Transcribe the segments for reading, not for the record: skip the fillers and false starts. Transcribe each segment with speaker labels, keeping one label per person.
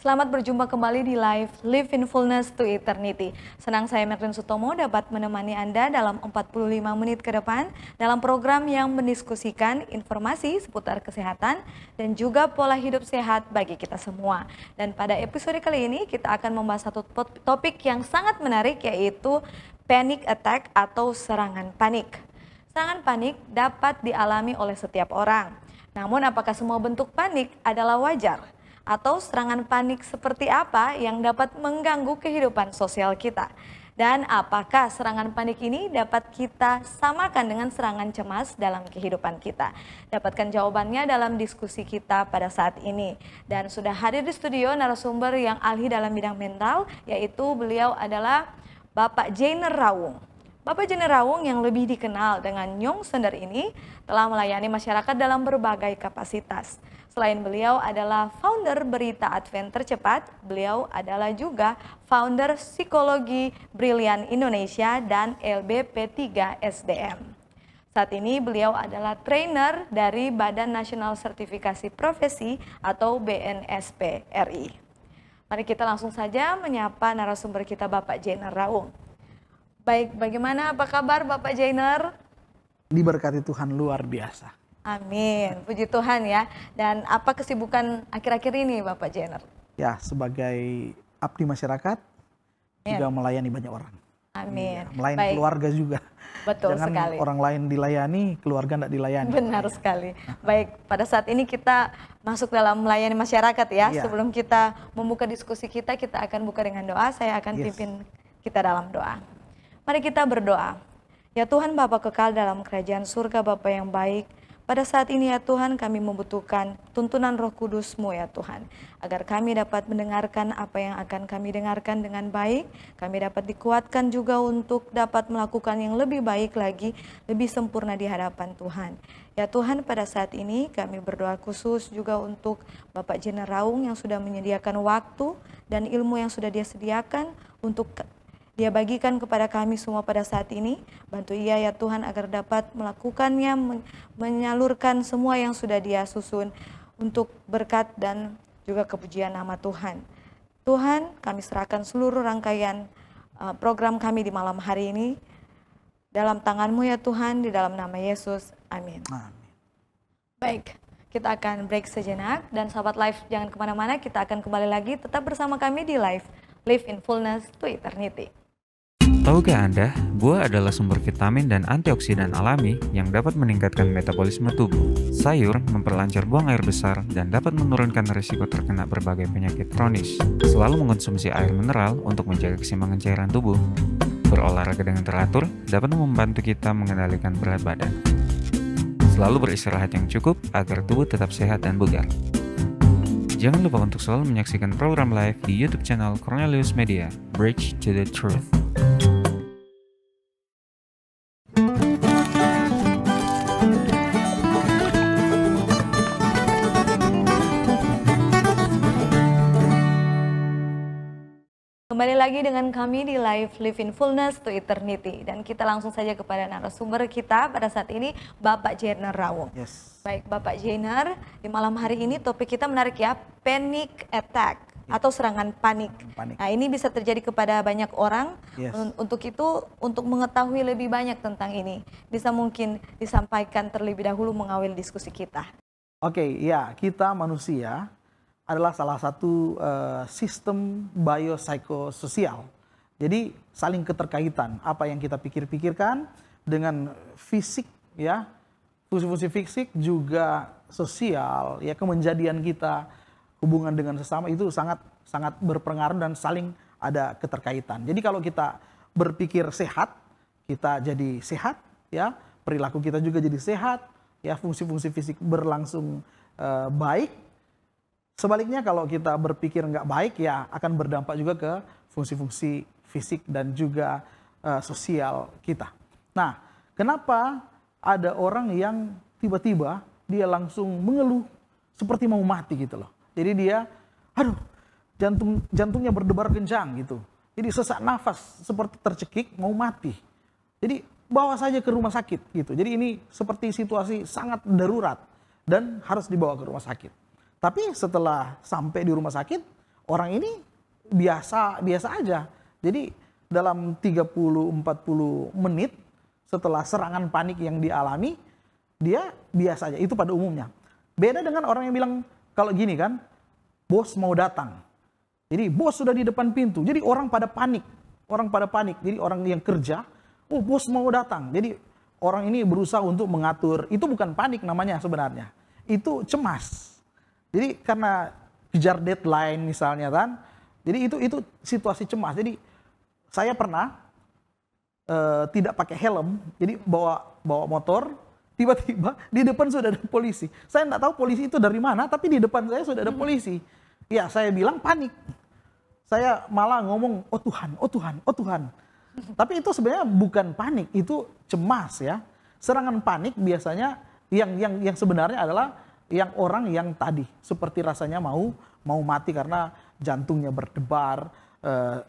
Speaker 1: Selamat berjumpa kembali di Live in Fullness to Eternity. Senang saya Merlin Sutomo dapat menemani Anda dalam 45 menit ke depan dalam program yang mendiskusikan informasi seputar kesehatan dan juga pola hidup sehat bagi kita semua. Dan pada episode kali ini kita akan membahas satu topik yang sangat menarik, yaitu panic attack atau serangan panik. Serangan panik dapat dialami oleh setiap orang. Namun apakah semua bentuk panik adalah wajar? Atau serangan panik seperti apa yang dapat mengganggu kehidupan sosial kita? Dan apakah serangan panik ini dapat kita samakan dengan serangan cemas dalam kehidupan kita? Dapatkan jawabannya dalam diskusi kita pada saat ini. Dan sudah hadir di studio narasumber yang ahli dalam bidang mental, yaitu beliau adalah Bapak Jainer Rawung. Bapak Jainer Rawung yang lebih dikenal dengan Nyong Sender ini telah melayani masyarakat dalam berbagai kapasitas. Selain beliau adalah founder Berita Advent Tercepat, beliau adalah juga founder Psikologi Brilian Indonesia dan LBP3 SDM. Saat ini beliau adalah trainer dari Badan Nasional Sertifikasi Profesi atau BNSP RI. Mari kita langsung saja menyapa narasumber kita, Bapak Jainer Rawung. Baik, bagaimana, apa kabar Bapak Jainer?
Speaker 2: Diberkati Tuhan luar biasa.
Speaker 1: Amin, puji Tuhan ya. Dan apa kesibukan akhir-akhir ini Bapak Jainer?
Speaker 2: Ya, sebagai abdi masyarakat juga melayani banyak orang.
Speaker 1: Amin.
Speaker 2: Ya, melayani
Speaker 1: baik.
Speaker 2: Keluarga juga.
Speaker 1: Betul
Speaker 2: Jangan
Speaker 1: sekali.
Speaker 2: Orang lain dilayani, keluarga tidak dilayani.
Speaker 1: Benar sekali. Baik, pada saat ini kita masuk dalam melayani masyarakat ya.
Speaker 2: Ya.
Speaker 1: Sebelum kita membuka diskusi kita akan buka dengan doa. Saya akan pimpin kita dalam doa. Mari kita berdoa. Ya Tuhan Bapa kekal dalam kerajaan surga, Bapa yang baik. Pada saat ini ya Tuhan, kami membutuhkan tuntunan Roh Kudus-Mu ya Tuhan, agar kami dapat mendengarkan apa yang akan kami dengarkan dengan baik, kami dapat dikuatkan juga untuk dapat melakukan yang lebih baik lagi, lebih sempurna di hadapan Tuhan. Ya Tuhan, pada saat ini kami berdoa khusus juga untuk Bapak Jainer Rawung yang sudah menyediakan waktu dan ilmu yang sudah Dia sediakan untuk Dia bagikan kepada kami semua pada saat ini. Bantu Ia ya Tuhan agar dapat melakukannya, menyalurkan semua yang sudah Dia susun untuk berkat dan juga kepujian nama Tuhan. Tuhan, kami serahkan seluruh rangkaian program kami di malam hari ini dalam tangan-Mu ya Tuhan, di dalam nama Yesus. Amin.
Speaker 2: Amin.
Speaker 1: Baik, kita akan break sejenak dan sahabat Live jangan kemana-mana, kita akan kembali lagi tetap bersama kami di Live in Fullness to Eternity.
Speaker 3: Tahukah Anda, buah adalah sumber vitamin dan antioksidan alami yang dapat meningkatkan metabolisme tubuh. Sayur memperlancar buang air besar dan dapat menurunkan risiko terkena berbagai penyakit kronis. Selalu mengonsumsi air mineral untuk menjaga keseimbangan cairan tubuh. Berolahraga dengan teratur dapat membantu kita mengendalikan berat badan. Selalu beristirahat yang cukup agar tubuh tetap sehat dan bugar. Jangan lupa untuk selalu menyaksikan program live di YouTube channel Cornelius Media, Bridge to the Truth.
Speaker 1: Kembali lagi dengan kami di Live in Fullness to Eternity. Dan kita langsung saja kepada narasumber kita pada saat ini, Bapak Jainer Rawung.
Speaker 2: Yes.
Speaker 1: Baik Bapak Jainer, di malam hari ini topik kita menarik ya, panic attack atau serangan panik. Nah ini bisa terjadi kepada banyak orang.
Speaker 2: Yes.
Speaker 1: Untuk itu, untuk mengetahui lebih banyak tentang ini, bisa mungkin disampaikan terlebih dahulu mengawal diskusi kita.
Speaker 2: Oke, ya, kita manusia adalah salah satu sistem biopsikososial. Jadi saling keterkaitan, apa yang kita pikirkan dengan fisik ya, fungsi-fungsi fisik juga sosial ya, kemenjadian kita, hubungan dengan sesama itu sangat berpengaruh dan saling ada keterkaitan. Jadi kalau kita berpikir sehat, kita jadi sehat ya, perilaku kita juga jadi sehat ya, fungsi-fungsi fisik berlangsung baik. Sebaliknya kalau kita berpikir nggak baik ya akan berdampak juga ke fungsi-fungsi fisik dan juga sosial kita. Nah, kenapa ada orang yang tiba-tiba dia langsung mengeluh seperti mau mati gitu loh. Jadi dia, aduh, jantungnya berdebar kencang gitu. Jadi sesak nafas seperti tercekik mau mati. Jadi bawa saja ke rumah sakit gitu. Jadi ini seperti situasi sangat darurat dan harus dibawa ke rumah sakit. Tapi setelah sampai di rumah sakit, orang ini biasa aja. Jadi dalam 30-40 menit setelah serangan panik yang dialami, dia biasa aja, itu pada umumnya. Beda dengan orang yang bilang kalau gini kan, bos mau datang. Jadi bos sudah di depan pintu, jadi orang pada panik. Jadi orang yang kerja, oh bos mau datang. Jadi orang ini berusaha untuk mengatur, itu bukan panik namanya sebenarnya. Itu cemas. Jadi karena kejar deadline misalnya kan, jadi itu situasi cemas. Jadi saya pernah tidak pakai helm, jadi bawa motor, tiba-tiba di depan sudah ada polisi. Saya nggak tahu polisi itu dari mana, tapi di depan saya sudah ada polisi. Ya, saya bilang panik. Saya malah ngomong, oh Tuhan, oh Tuhan, oh Tuhan. Tapi itu sebenarnya bukan panik, itu cemas ya. Serangan panik biasanya yang sebenarnya adalah yang orang yang tadi seperti rasanya mau mati karena jantungnya berdebar,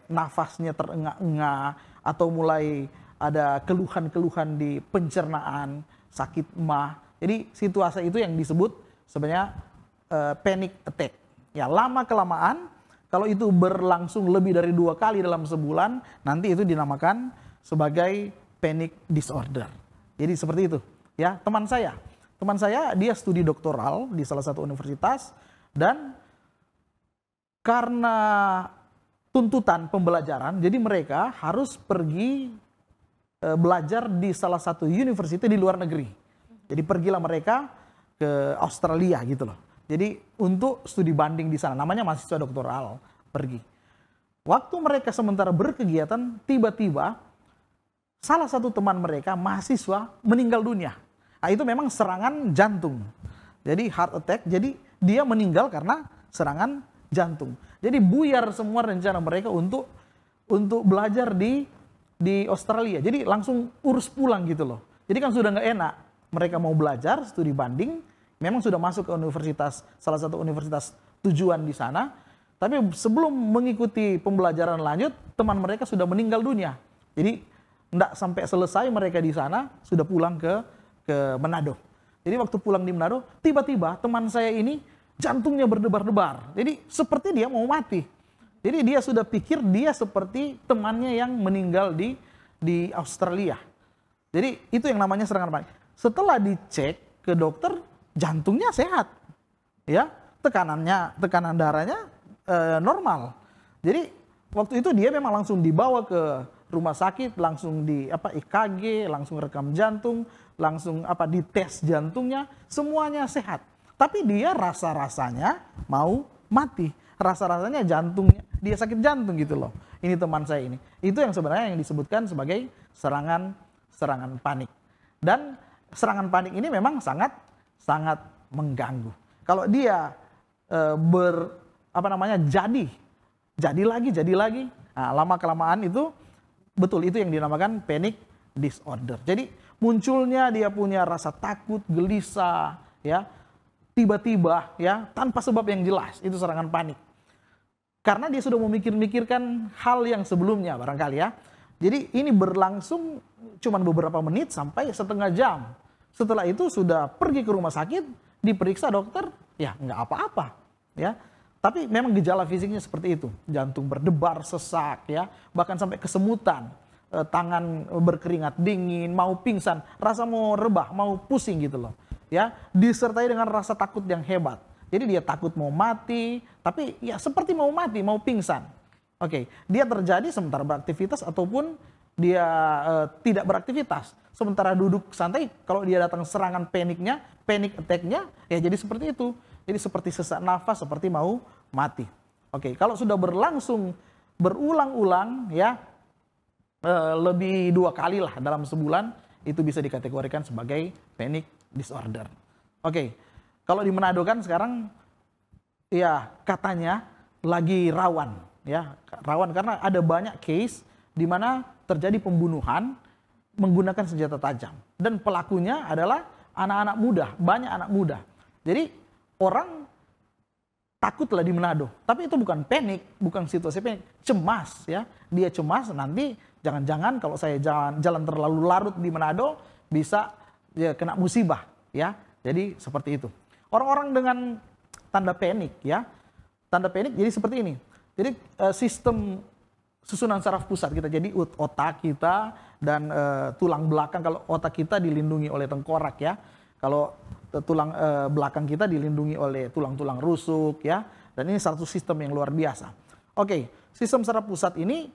Speaker 2: nafasnya terengah-engah, atau mulai ada keluhan-keluhan di pencernaan, sakit mah. Jadi situasi itu yang disebut sebenarnya panic attack. Ya, lama kelamaan kalau itu berlangsung lebih dari 2 kali dalam sebulan, nanti itu dinamakan sebagai panic disorder. Jadi seperti itu. Ya, teman saya dia studi doktoral di salah satu universitas, dan karena tuntutan pembelajaran, jadi mereka harus pergi belajar di salah satu universitas di luar negeri. Jadi pergilah mereka ke Australia gitu loh. Jadi untuk studi banding di sana, namanya mahasiswa doktoral, pergi. Waktu mereka sementara berkegiatan, tiba-tiba salah satu teman mereka, mahasiswa, meninggal dunia. Nah, itu memang serangan jantung. Jadi heart attack, jadi dia meninggal karena serangan jantung. Jadi buyar semua rencana mereka untuk belajar di Australia. Jadi langsung urus pulang gitu loh. Jadi kan sudah nggak enak. Mereka mau belajar studi banding, memang sudah masuk ke universitas, salah satu universitas tujuan di sana. Tapi sebelum mengikuti pembelajaran lanjut, teman mereka sudah meninggal dunia. Jadi enggak sampai selesai mereka di sana, sudah pulang ke Manado. Jadi waktu pulang di Manado, tiba-tiba teman saya ini jantungnya berdebar-debar. Jadi seperti dia mau mati. Jadi dia sudah pikir dia seperti temannya yang meninggal di Australia. Jadi itu yang namanya serangan panik. Setelah dicek ke dokter, jantungnya sehat. Ya, tekanan darahnya normal. Jadi waktu itu dia memang langsung dibawa ke rumah sakit, langsung di EKG, langsung rekam jantung, langsung dites jantungnya, semuanya sehat. Tapi dia rasa-rasanya mau mati. Rasa-rasanya jantungnya, dia sakit jantung gitu loh. Ini teman saya ini. Itu yang sebenarnya yang disebutkan sebagai serangan panik. Dan serangan panik ini memang sangat mengganggu. Kalau dia jadi lagi, nah, lama kelamaan itu betul itu yang dinamakan panic disorder. Jadi munculnya dia punya rasa takut, gelisah, ya, tiba-tiba, ya, tanpa sebab yang jelas, itu serangan panik. Karena dia sudah memikirkan hal yang sebelumnya barangkali ya. Jadi ini berlangsung cuma beberapa menit sampai setengah jam. Setelah itu sudah pergi ke rumah sakit, diperiksa dokter, ya nggak apa-apa, ya. Tapi memang gejala fisiknya seperti itu, jantung berdebar, sesak, ya, bahkan sampai kesemutan, tangan berkeringat dingin, mau pingsan, rasa mau rebah, mau pusing gitu loh, ya, disertai dengan rasa takut yang hebat. Jadi dia takut mau mati, tapi ya seperti mau mati, mau pingsan. Oke, dia terjadi sementara beraktivitas ataupun dia tidak beraktivitas. Sementara duduk santai, kalau dia datang serangan panic attack-nya, ya jadi seperti itu. Jadi seperti sesak nafas, seperti mau mati. Oke, kalau sudah berlangsung berulang-ulang, ya lebih 2 kali lah dalam sebulan, itu bisa dikategorikan sebagai panic disorder. Oke, kalau di Manado kan sekarang, ya katanya lagi rawan. Ya, rawan karena ada banyak case di mana terjadi pembunuhan menggunakan senjata tajam, dan pelakunya adalah anak-anak muda, banyak anak muda. Jadi orang takutlah di Manado, tapi itu bukan panik, bukan situasi panik, cemas ya. Dia cemas nanti jangan-jangan kalau saya jalan terlalu larut di Manado bisa ya kena musibah ya. Jadi seperti itu. Orang-orang dengan tanda panik ya. Tanda panik jadi seperti ini. Jadi sistem susunan saraf pusat kita, jadi otak kita dan tulang belakang. Kalau otak kita dilindungi oleh tengkorak ya, kalau tulang belakang kita dilindungi oleh tulang-tulang rusuk ya. Dan ini satu sistem yang luar biasa. Oke, sistem saraf pusat ini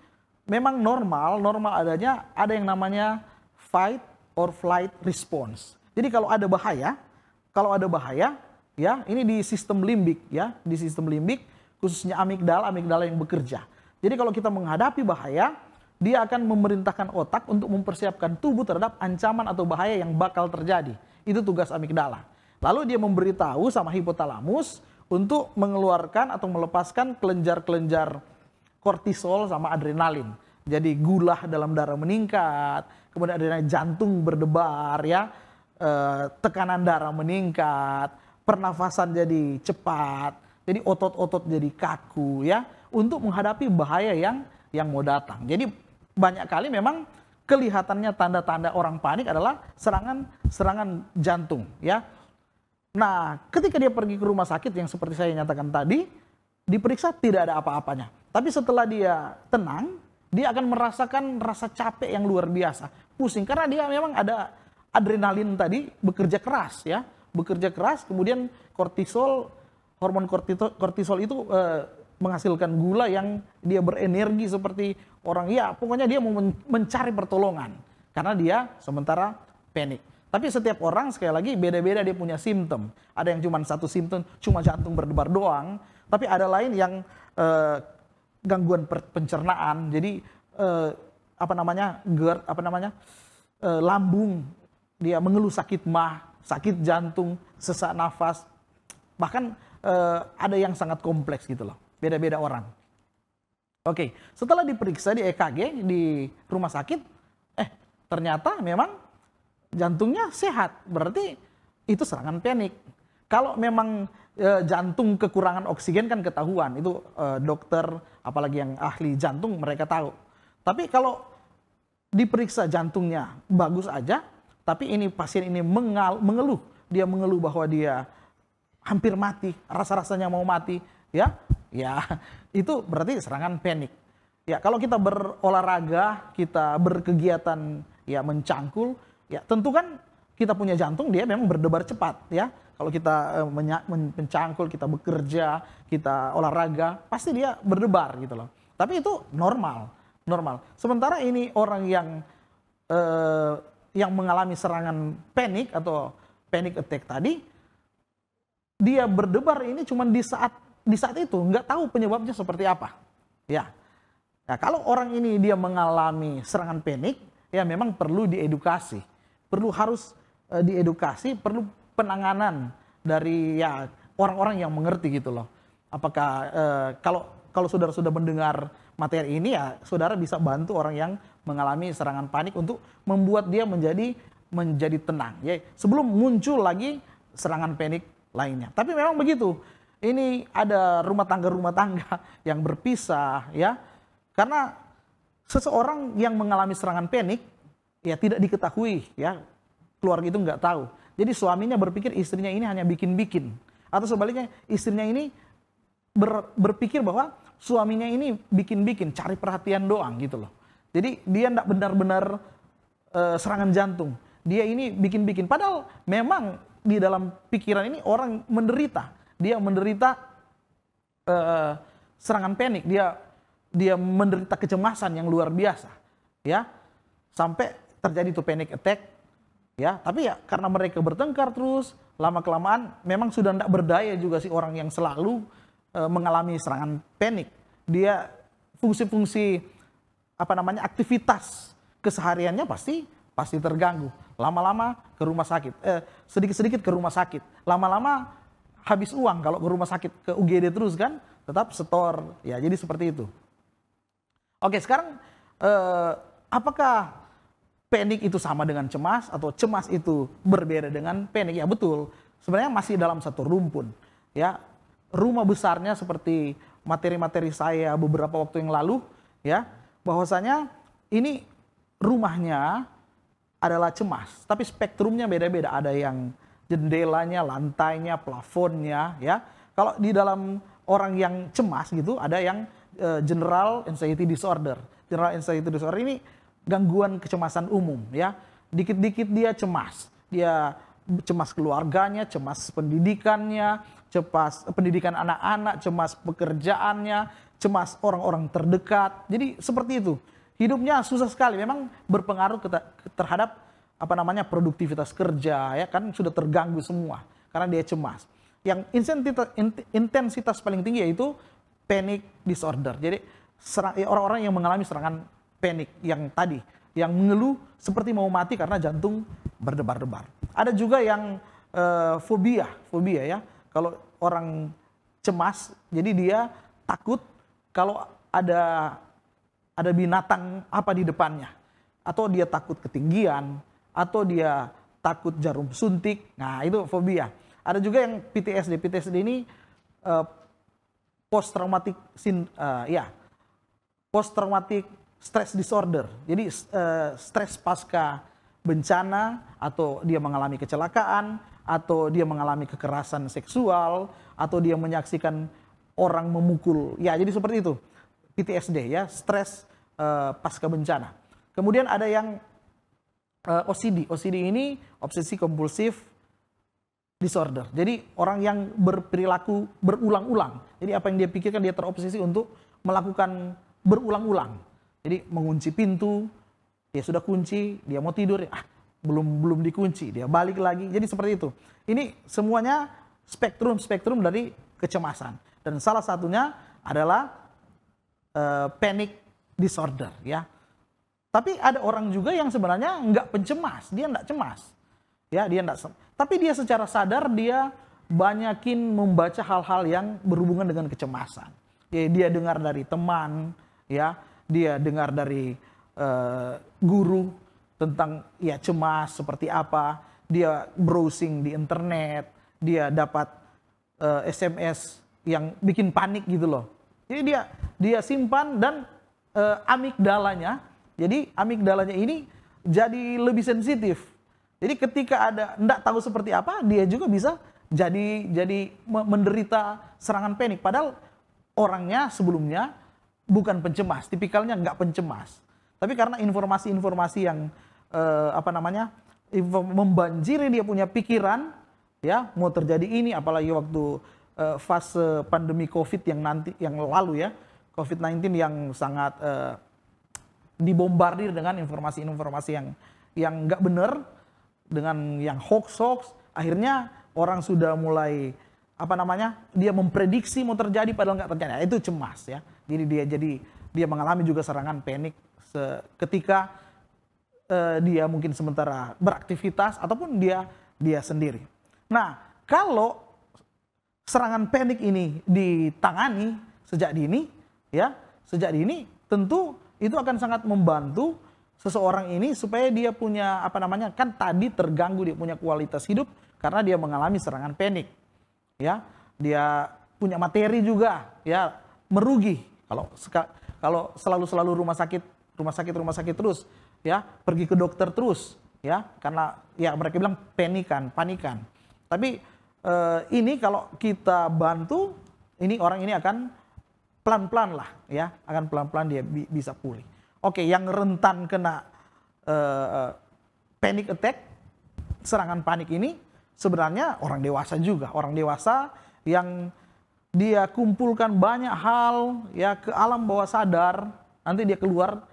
Speaker 2: memang normal adanya ada yang namanya fight or flight response. Jadi kalau ada bahaya ya, ini di sistem limbik ya, di sistem limbik khususnya amigdala yang bekerja. Jadi kalau kita menghadapi bahaya, dia akan memerintahkan otak untuk mempersiapkan tubuh terhadap ancaman atau bahaya yang bakal terjadi. Itu tugas amigdala. Lalu dia memberitahu sama hipotalamus untuk mengeluarkan atau melepaskan kelenjar-kelenjar kortisol sama adrenalin. Jadi gula dalam darah meningkat, kemudian adrenalin, jantung berdebar ya, tekanan darah meningkat, pernafasan jadi cepat, jadi otot-otot jadi kaku ya, untuk menghadapi bahaya yang mau datang. Jadi banyak kali memang kelihatannya tanda-tanda orang panik adalah serangan jantung ya. Nah, ketika dia pergi ke rumah sakit yang seperti saya nyatakan tadi, diperiksa tidak ada apa-apanya. Tapi setelah dia tenang, dia akan merasakan rasa capek yang luar biasa, pusing karena dia memang ada adrenalin tadi bekerja keras ya, bekerja keras, kemudian hormon kortisol itu menghasilkan gula yang dia berenergi seperti orang, ya pokoknya dia mau mencari pertolongan karena dia sementara panik. Tapi setiap orang sekali lagi beda-beda dia punya simptom. Ada yang cuma satu simptom, cuma jantung berdebar doang, tapi ada lain yang gangguan pencernaan. Jadi lambung dia mengeluh sakit mah, sakit jantung, sesak nafas. Bahkan ada yang sangat kompleks gitu loh. Beda-beda orang. Oke, setelah diperiksa di EKG di rumah sakit, ternyata memang jantungnya sehat. Berarti itu serangan panik. Kalau memang jantung kekurangan oksigen kan ketahuan. Itu dokter, apalagi yang ahli jantung mereka tahu. Tapi kalau diperiksa jantungnya bagus aja, tapi ini pasien ini mengeluh. Dia mengeluh bahwa dia hampir mati, rasa-rasanya mau mati, ya itu berarti serangan panik. Ya, kalau kita berolahraga, kita berkegiatan ya mencangkul, ya tentu kan kita punya jantung dia memang berdebar cepat ya. Kalau kita mencangkul, kita bekerja, kita olahraga, pasti dia berdebar gitu loh. Tapi itu normal. Sementara ini orang yang mengalami serangan panik atau panic attack tadi, dia berdebar ini cuma di saat itu, nggak tahu penyebabnya seperti apa. Ya. Nah, kalau orang ini dia mengalami serangan panik, ya memang perlu diedukasi. Harus diedukasi, perlu penanganan dari ya orang-orang yang mengerti gitu loh. Apakah kalau saudara sudah mendengar materi ini ya saudara bisa bantu orang yang mengalami serangan panik untuk membuat dia menjadi tenang ya sebelum muncul lagi serangan panik lainnya. Tapi memang begitu. Ini ada rumah tangga yang berpisah ya. Karena seseorang yang mengalami serangan panik ya tidak diketahui ya. Keluarga itu nggak tahu. Jadi suaminya berpikir istrinya ini hanya bikin-bikin. Atau sebaliknya istrinya ini berpikir bahwa suaminya ini bikin-bikin, cari perhatian doang gitu loh. Jadi dia enggak benar-benar serangan jantung. Dia ini bikin-bikin. Padahal memang di dalam pikiran ini orang menderita. Dia menderita serangan panik. Dia menderita kecemasan yang luar biasa. Ya, sampai terjadi tuh panic attack. Ya, tapi ya karena mereka bertengkar terus, lama-kelamaan memang sudah tidak berdaya juga si orang yang selalu mengalami serangan panik. Dia fungsi-fungsi aktivitas kesehariannya pasti terganggu. Lama-lama ke rumah sakit, sedikit-sedikit ke rumah sakit. Lama-lama habis uang kalau ke rumah sakit, ke UGD terus kan, tetap setor. Ya, jadi seperti itu. Oke, sekarang apakah panik itu sama dengan cemas atau cemas itu berbeda dengan panik? Ya betul, sebenarnya masih dalam satu rumpun. Ya, rumah besarnya seperti materi-materi saya beberapa waktu yang lalu, ya, bahwasanya ini rumahnya adalah cemas, tapi spektrumnya beda-beda. Ada yang jendelanya, lantainya, plafonnya, ya. Kalau di dalam orang yang cemas gitu, ada yang general anxiety disorder. General anxiety disorder ini gangguan kecemasan umum ya. Dikit-dikit dia cemas. Dia cemas keluarganya, cemas pendidikannya, cemas pendidikan anak-anak, cemas pekerjaannya, cemas orang-orang terdekat. Jadi seperti itu. Hidupnya susah sekali. Memang berpengaruh terhadap produktivitas kerja ya kan, sudah terganggu semua karena dia cemas. Yang intensitas paling tinggi yaitu panic disorder. Jadi orang-orang yang mengalami serangan panik yang tadi, yang mengeluh seperti mau mati karena jantung berdebar-debar. Ada juga yang fobia ya. Kalau orang cemas, jadi dia takut kalau ada binatang apa di depannya, atau dia takut ketinggian, atau dia takut jarum suntik. Nah, itu fobia. Ada juga yang PTSD. PTSD ini post traumatic stress disorder. Jadi stres pasca bencana, atau dia mengalami kecelakaan, atau dia mengalami kekerasan seksual, atau dia menyaksikan orang memukul. Ya, jadi seperti itu. PTSD ya, stres pasca bencana. Kemudian ada yang OCD. OCD ini obsesi kompulsif disorder. Jadi orang yang berperilaku berulang-ulang. Jadi apa yang dia pikirkan, dia terobsesi untuk melakukan berulang-ulang. Jadi mengunci pintu, dia sudah kunci, dia mau tidur, belum dikunci, dia balik lagi. Jadi seperti itu. Ini semuanya spektrum dari kecemasan. Dan salah satunya adalah panic disorder ya. Tapi ada orang juga yang sebenarnya nggak pencemas, dia nggak cemas. Ya, tapi dia secara sadar dia banyakin membaca hal-hal yang berhubungan dengan kecemasan. Ya, dia dengar dari teman, ya, dia dengar dari guru tentang ya cemas seperti apa, dia browsing di internet, dia dapat SMS yang bikin panik gitu loh. Jadi dia simpan dan amigdalanya, jadi amigdalanya ini jadi lebih sensitif. Jadi ketika enggak tahu seperti apa, dia juga bisa jadi menderita serangan panik. Padahal orangnya sebelumnya bukan pencemas, tipikalnya nggak pencemas. Tapi karena informasi-informasi yang membanjiri dia punya pikiran, ya mau terjadi ini, apalagi waktu fase pandemi COVID yang lalu ya, COVID-19 yang sangat dibombardir dengan informasi-informasi yang nggak benar, dengan yang hoax, akhirnya orang sudah mulai dia memprediksi mau terjadi padahal nggak terjadi. Itu cemas ya. Jadi dia mengalami juga serangan panik ketika dia mungkin sementara beraktivitas ataupun dia sendiri. Nah, kalau serangan panik ini ditangani sejak dini tentu itu akan sangat membantu seseorang ini supaya dia punya kan tadi terganggu dia punya kualitas hidup karena dia mengalami serangan panik. Ya, dia punya materi juga ya, merugi kalau selalu rumah sakit terus ya, pergi ke dokter terus ya, karena ya mereka bilang panikan. Tapi ini kalau kita bantu, ini orang ini akan pelan-pelan lah ya, akan pelan-pelan dia bisa pulih. Oke, yang rentan kena panic attack, serangan panik ini sebenarnya orang dewasa juga. Orang dewasa yang dia kumpulkan banyak hal ya ke alam bawah sadar, nanti dia keluar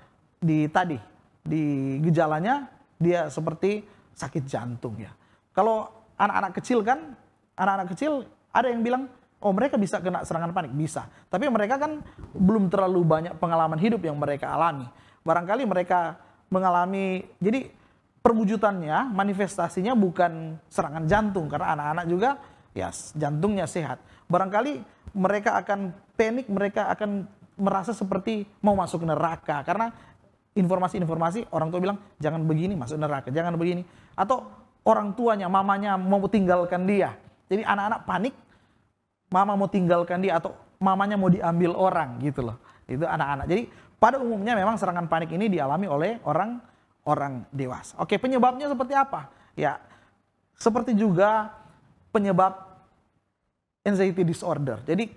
Speaker 2: di gejalanya dia seperti sakit jantung ya. Kalau anak-anak kecil ada yang bilang, oh mereka bisa kena serangan panik, bisa. Tapi mereka kan belum terlalu banyak pengalaman hidup yang mereka alami. Barangkali mereka mengalami, jadi perwujudannya, manifestasinya bukan serangan jantung. Karena anak-anak juga ya jantungnya sehat. Barangkali mereka akan panik, mereka akan merasa seperti mau masuk neraka. Karena informasi-informasi orang tua bilang, jangan begini masuk neraka, jangan begini. Atau orang tuanya, mamanya mau tinggalkan dia. Jadi anak-anak panik, mama mau tinggalkan dia atau mamanya mau diambil orang gitu loh. Itu anak-anak. Jadi pada umumnya memang serangan panik ini dialami oleh orang dewasa. Oke, penyebabnya seperti apa? Ya, seperti juga penyebab anxiety disorder. Jadi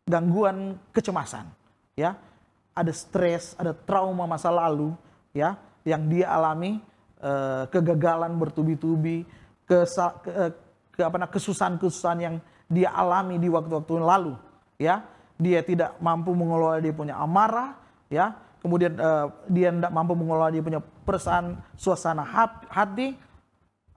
Speaker 2: gangguan kecemasan. ya, ada stres, ada trauma masa lalu, ya, yang dia alami, kegagalan bertubi-tubi, kesusahan-kesusahan yang dia alami di waktu-waktu lalu, ya, dia tidak mampu mengelola dia punya amarah, ya, kemudian dia tidak mampu mengelola dia punya perasaan, suasana hati,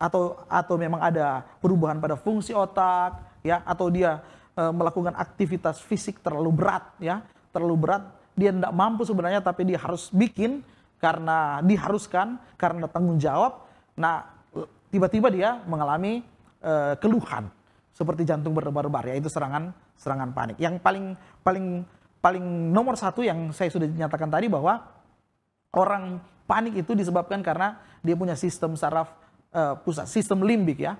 Speaker 2: atau memang ada perubahan pada fungsi otak, ya, atau dia melakukan aktivitas fisik terlalu berat, ya, terlalu berat, dia tidak mampu sebenarnya tapi dia harus bikin karena diharuskan, karena tanggung jawab. Nah, tiba-tiba dia mengalami keluhan seperti jantung berdebar-debar, yaitu serangan panik. Yang paling nomor satu yang saya sudah nyatakan tadi, bahwa orang panik itu disebabkan karena dia punya sistem saraf pusat, sistem limbik, ya.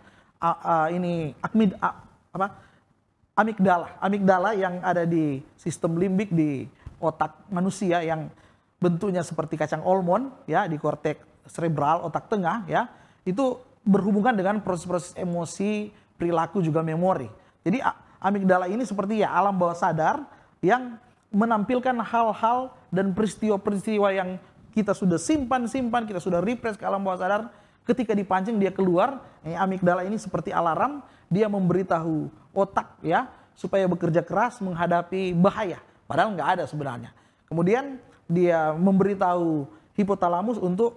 Speaker 2: Amigdala yang ada di sistem limbik di otak manusia yang bentuknya seperti kacang almond, ya, di korteks cerebral, otak tengah, ya, itu berhubungan dengan proses-proses emosi, perilaku, juga memori. Jadi amigdala ini seperti, ya, alam bawah sadar yang menampilkan hal-hal dan peristiwa-peristiwa yang kita sudah simpan, kita sudah repress ke alam bawah sadar. Ketika dipancing dia keluar. Amigdala ini seperti alarm, dia memberitahu otak, ya, supaya bekerja keras menghadapi bahaya, padahal nggak ada sebenarnya. Kemudian dia memberitahu hipotalamus untuk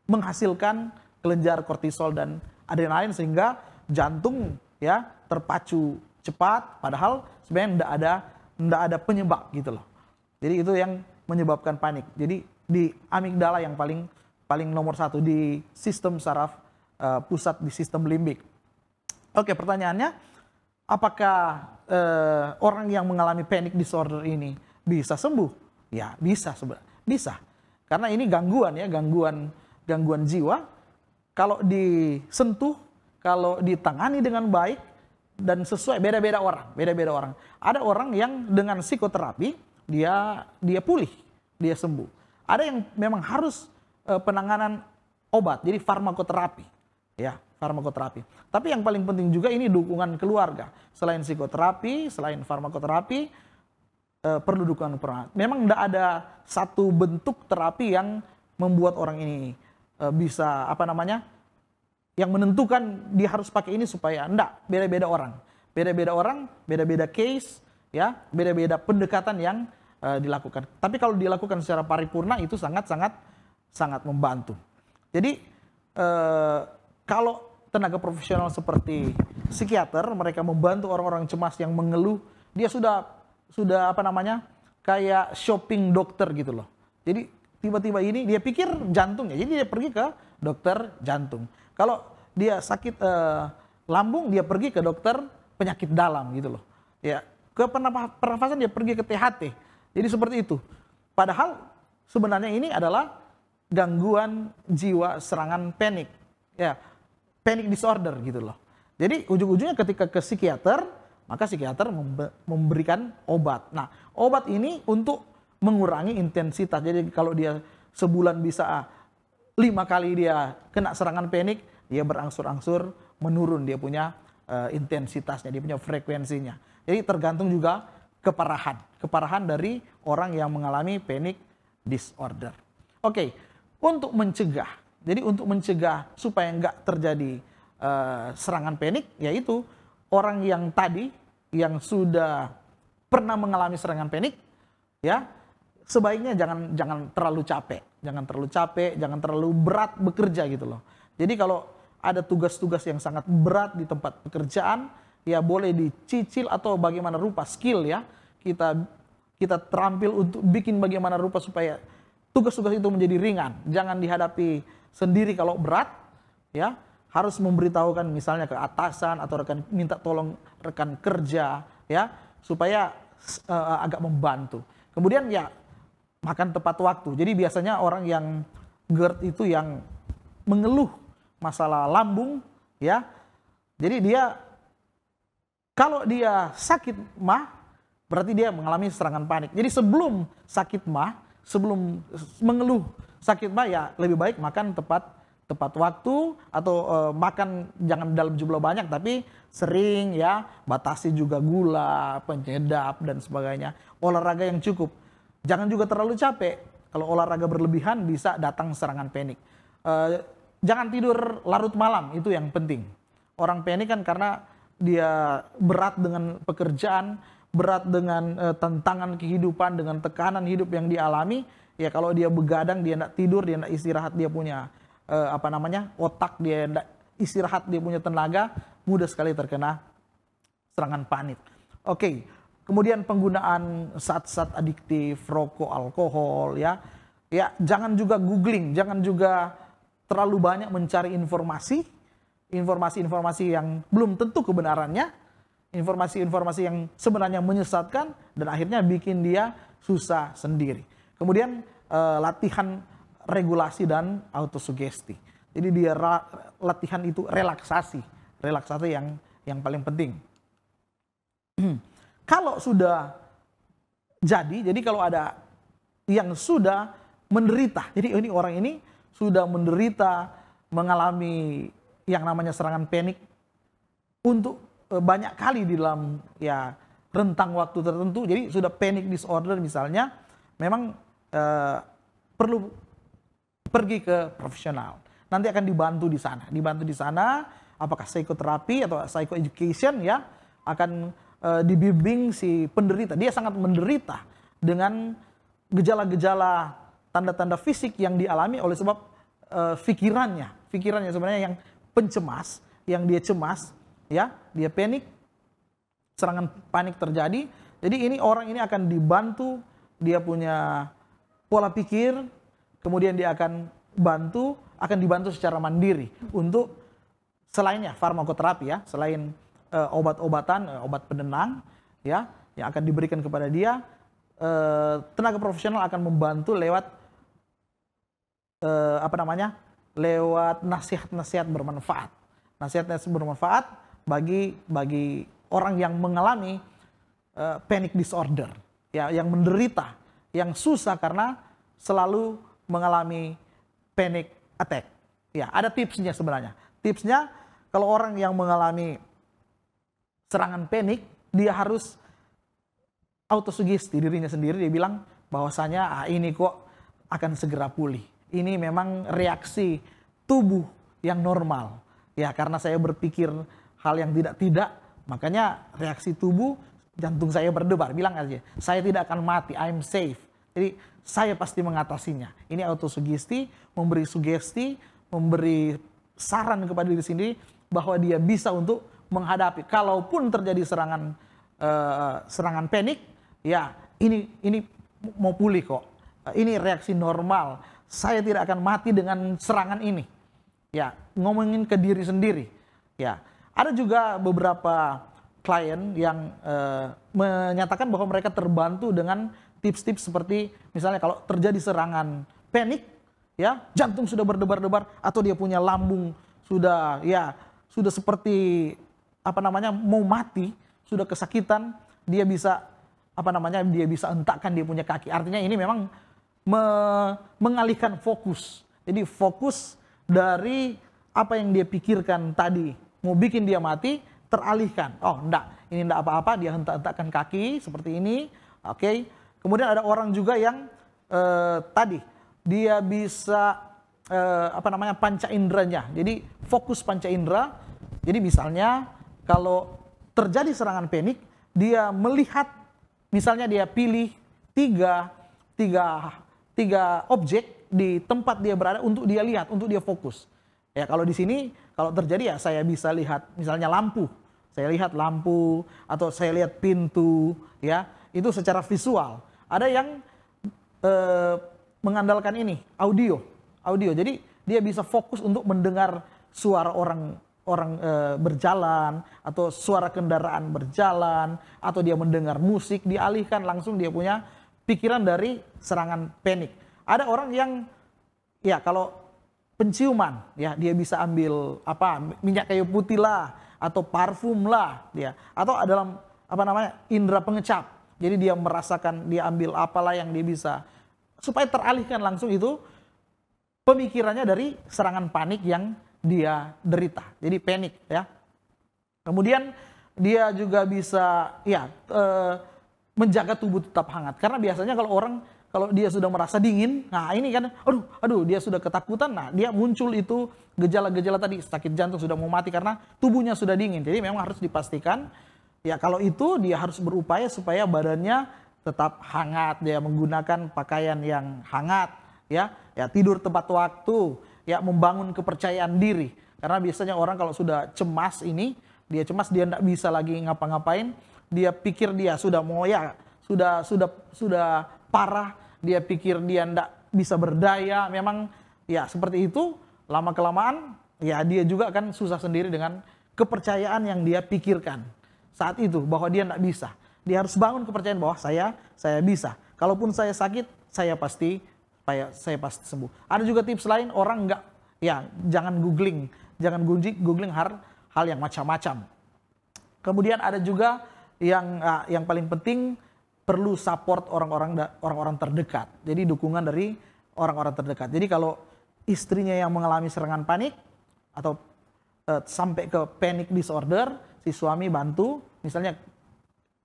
Speaker 2: menghasilkan kelenjar kortisol dan adrenalin sehingga jantung, ya, terpacu cepat, padahal sebenarnya nggak ada penyebab gitu loh. Jadi itu yang menyebabkan panik. Jadi di amigdala yang paling nomor satu di sistem saraf pusat, di sistem limbik. Oke, pertanyaannya, apakah orang yang mengalami panic disorder ini bisa sembuh? Ya, bisa sebenarnya. Bisa. Karena ini gangguan, ya, gangguan jiwa. Kalau disentuh, kalau ditangani dengan baik dan sesuai, beda-beda orang. Ada orang yang dengan psikoterapi dia pulih, dia sembuh. Ada yang memang harus penanganan obat, jadi farmakoterapi, ya, farmakoterapi. Tapi yang paling penting juga ini dukungan keluarga. Selain psikoterapi, selain farmakoterapi, perlu dukungan keluarga. Memang tidak ada satu bentuk terapi yang membuat orang ini bisa yang menentukan dia harus pakai ini supaya enggak. Beda-beda orang, beda-beda case, ya, beda-beda pendekatan yang dilakukan. Tapi kalau dilakukan secara paripurna itu sangat membantu. Jadi kalau tenaga profesional seperti psikiater, mereka membantu orang-orang cemas yang mengeluh, dia sudah kayak shopping dokter gitu loh. Jadi tiba-tiba ini dia pikir jantungnya, jadi dia pergi ke dokter jantung. Kalau dia sakit lambung, dia pergi ke dokter penyakit dalam gitu loh. Ya, ke pernafasan dia pergi ke THT. Jadi seperti itu. Padahal sebenarnya ini adalah gangguan jiwa serangan panik. Ya, panic disorder gitu loh. Jadi ujung-ujungnya ketika ke psikiater, maka psikiater memberikan obat. Nah, obat ini untuk mengurangi intensitas. Jadi kalau dia sebulan bisa 5 kali dia kena serangan panik, dia berangsur-angsur menurun dia punya intensitasnya, dia punya frekuensinya. Jadi tergantung juga keparahan dari orang yang mengalami panic disorder. Oke, untuk mencegah supaya nggak terjadi serangan panik, yaitu orang yang tadi yang sudah pernah mengalami serangan panik, ya, sebaiknya jangan terlalu capek, jangan terlalu berat bekerja gitu loh. Jadi kalau ada tugas-tugas yang sangat berat di tempat pekerjaan, ya boleh dicicil atau bagaimana rupa skill, ya, kita terampil untuk bikin bagaimana rupa supaya tugas-tugas itu menjadi ringan. Jangan dihadapi sendiri kalau berat, ya, harus memberitahukan misalnya ke atasan atau minta tolong rekan kerja, ya, supaya agak membantu. Kemudian, ya, makan tepat waktu. Jadi biasanya orang yang GERD itu yang mengeluh masalah lambung, ya. Jadi dia kalau dia sakit mah berarti dia mengalami serangan panik. Jadi sebelum sakit mah, sebelum mengeluh sakit mah, ya lebih baik makan tepat waktu, atau makan jangan dalam jumlah banyak tapi sering, ya, batasi juga gula, penyedap dan sebagainya. Olahraga yang cukup. Jangan juga terlalu capek. Kalau olahraga berlebihan bisa datang serangan panik. Jangan tidur larut malam, itu yang penting. Orang panik kan karena dia berat dengan pekerjaan, berat dengan tantangan kehidupan, dengan tekanan hidup yang dialami. Ya kalau dia begadang, dia tidak tidur, dia tidak istirahat, dia punya otak, dia tidak istirahat, dia punya tenaga, mudah sekali terkena serangan panik. Oke, kemudian penggunaan zat-zat adiktif, rokok, alkohol, ya jangan juga googling, jangan juga terlalu banyak mencari informasi yang belum tentu kebenarannya, informasi-informasi yang sebenarnya menyesatkan dan akhirnya bikin dia susah sendiri. Kemudian latihan regulasi dan autosugesti. Jadi dia latihan itu relaksasi yang paling penting. Kalau sudah jadi kalau ada yang sudah menderita, jadi ini orang ini sudah menderita, mengalami yang namanya serangan panik untuk banyak kali di dalam rentang waktu tertentu, jadi sudah panic disorder misalnya, memang perlu pergi ke profesional. Nanti akan dibantu di sana, apakah psikoterapi atau psychoeducation ya, akan dibimbing si penderita. Dia sangat menderita dengan gejala-gejala, tanda-tanda fisik yang dialami oleh sebab pikirannya sebenarnya yang pencemas, yang dia cemas, ya, dia panik, serangan panik terjadi. Jadi orang ini akan dibantu, dia punya pola pikir, kemudian dia akan dibantu secara mandiri untuk selainnya farmakoterapi ya, selain obat-obatan, obat penenang ya yang akan diberikan kepada dia, tenaga profesional akan membantu lewat lewat nasihat-nasihat bermanfaat. Nasihat-nasihat bermanfaat bagi orang yang mengalami panic disorder, ya, yang menderita, yang susah karena selalu mengalami panic attack. Ya, ada tipsnya sebenarnya. Tipsnya kalau orang yang mengalami serangan panik, dia harus autosugesti dirinya sendiri. Dia bilang bahwasanya ini kok akan segera pulih. Ini memang reaksi tubuh yang normal. Ya, karena saya berpikir hal yang tidak, makanya reaksi tubuh, jantung saya berdebar. Bilang aja, saya tidak akan mati, I'm safe. Jadi saya pasti mengatasinya. Ini autosugesti, memberi sugesti, memberi saran kepada diri sendiri bahwa dia bisa untuk menghadapi. Kalaupun terjadi serangan panik, ya ini mau pulih kok. Ini reaksi normal. Saya tidak akan mati dengan serangan ini. Ya, ngomongin ke diri sendiri. Ya, ada juga beberapa klien yang menyatakan bahwa mereka terbantu dengan tips-tips seperti misalnya kalau terjadi serangan panik, ya, jantung sudah berdebar-debar atau dia punya lambung sudah seperti mau mati, sudah kesakitan, dia bisa hentakkan dia punya kaki. Artinya ini memang mengalihkan fokus. Jadi fokus dari apa yang dia pikirkan tadi mau bikin dia mati teralihkan. Oh, ini enggak apa-apa, dia hentak-hentakkan kaki seperti ini. Oke. Kemudian ada orang juga yang tadi dia bisa panca inderanya. Jadi fokus panca indera. Jadi misalnya kalau terjadi serangan panik, dia melihat, misalnya dia pilih tiga objek di tempat dia berada untuk dia lihat, untuk dia fokus. Ya, kalau di sini kalau terjadi ya saya bisa lihat misalnya lampu. Saya lihat lampu atau saya lihat pintu, ya. Itu secara visual. Ada yang mengandalkan ini, audio. Jadi dia bisa fokus untuk mendengar suara orang berjalan atau suara kendaraan berjalan atau dia mendengar musik, dialihkan langsung dia punya pikiran dari serangan panik. Ada orang yang kalau penciuman, ya, dia bisa ambil minyak kayu putih lah atau parfum lah dia, atau dalam indera pengecap. Jadi dia merasakan, dia ambil apalah yang dia bisa supaya teralihkan langsung itu pemikirannya dari serangan panik yang dia derita. Jadi panik, ya. Kemudian dia juga bisa menjaga tubuh tetap hangat. Karena biasanya kalau orang kalau dia sudah merasa dingin, nah ini kan, aduh dia sudah ketakutan, nah dia muncul itu gejala-gejala tadi, sakit jantung sudah mau mati karena tubuhnya sudah dingin. Jadi memang harus dipastikan, ya kalau itu dia harus berupaya supaya badannya tetap hangat, dia menggunakan pakaian yang hangat, ya tidur tepat waktu, ya membangun kepercayaan diri. Karena biasanya orang kalau sudah cemas ini, dia cemas dia tidak bisa lagi ngapa-ngapain, dia pikir dia sudah mau sudah parah, dia pikir dia tidak bisa berdaya, memang ya seperti itu, lama-kelamaan ya dia juga akan susah sendiri dengan kepercayaan yang dia pikirkan saat itu, bahwa dia tidak bisa. Dia harus bangun kepercayaan bahwa saya bisa. Kalaupun saya sakit, saya pasti sembuh. Ada juga tips lain, orang jangan googling hal yang macam-macam. Kemudian ada juga yang paling penting, perlu support orang-orang terdekat. Jadi dukungan dari orang-orang terdekat. Jadi kalau istrinya yang mengalami serangan panik atau sampai ke panic disorder, si suami bantu, misalnya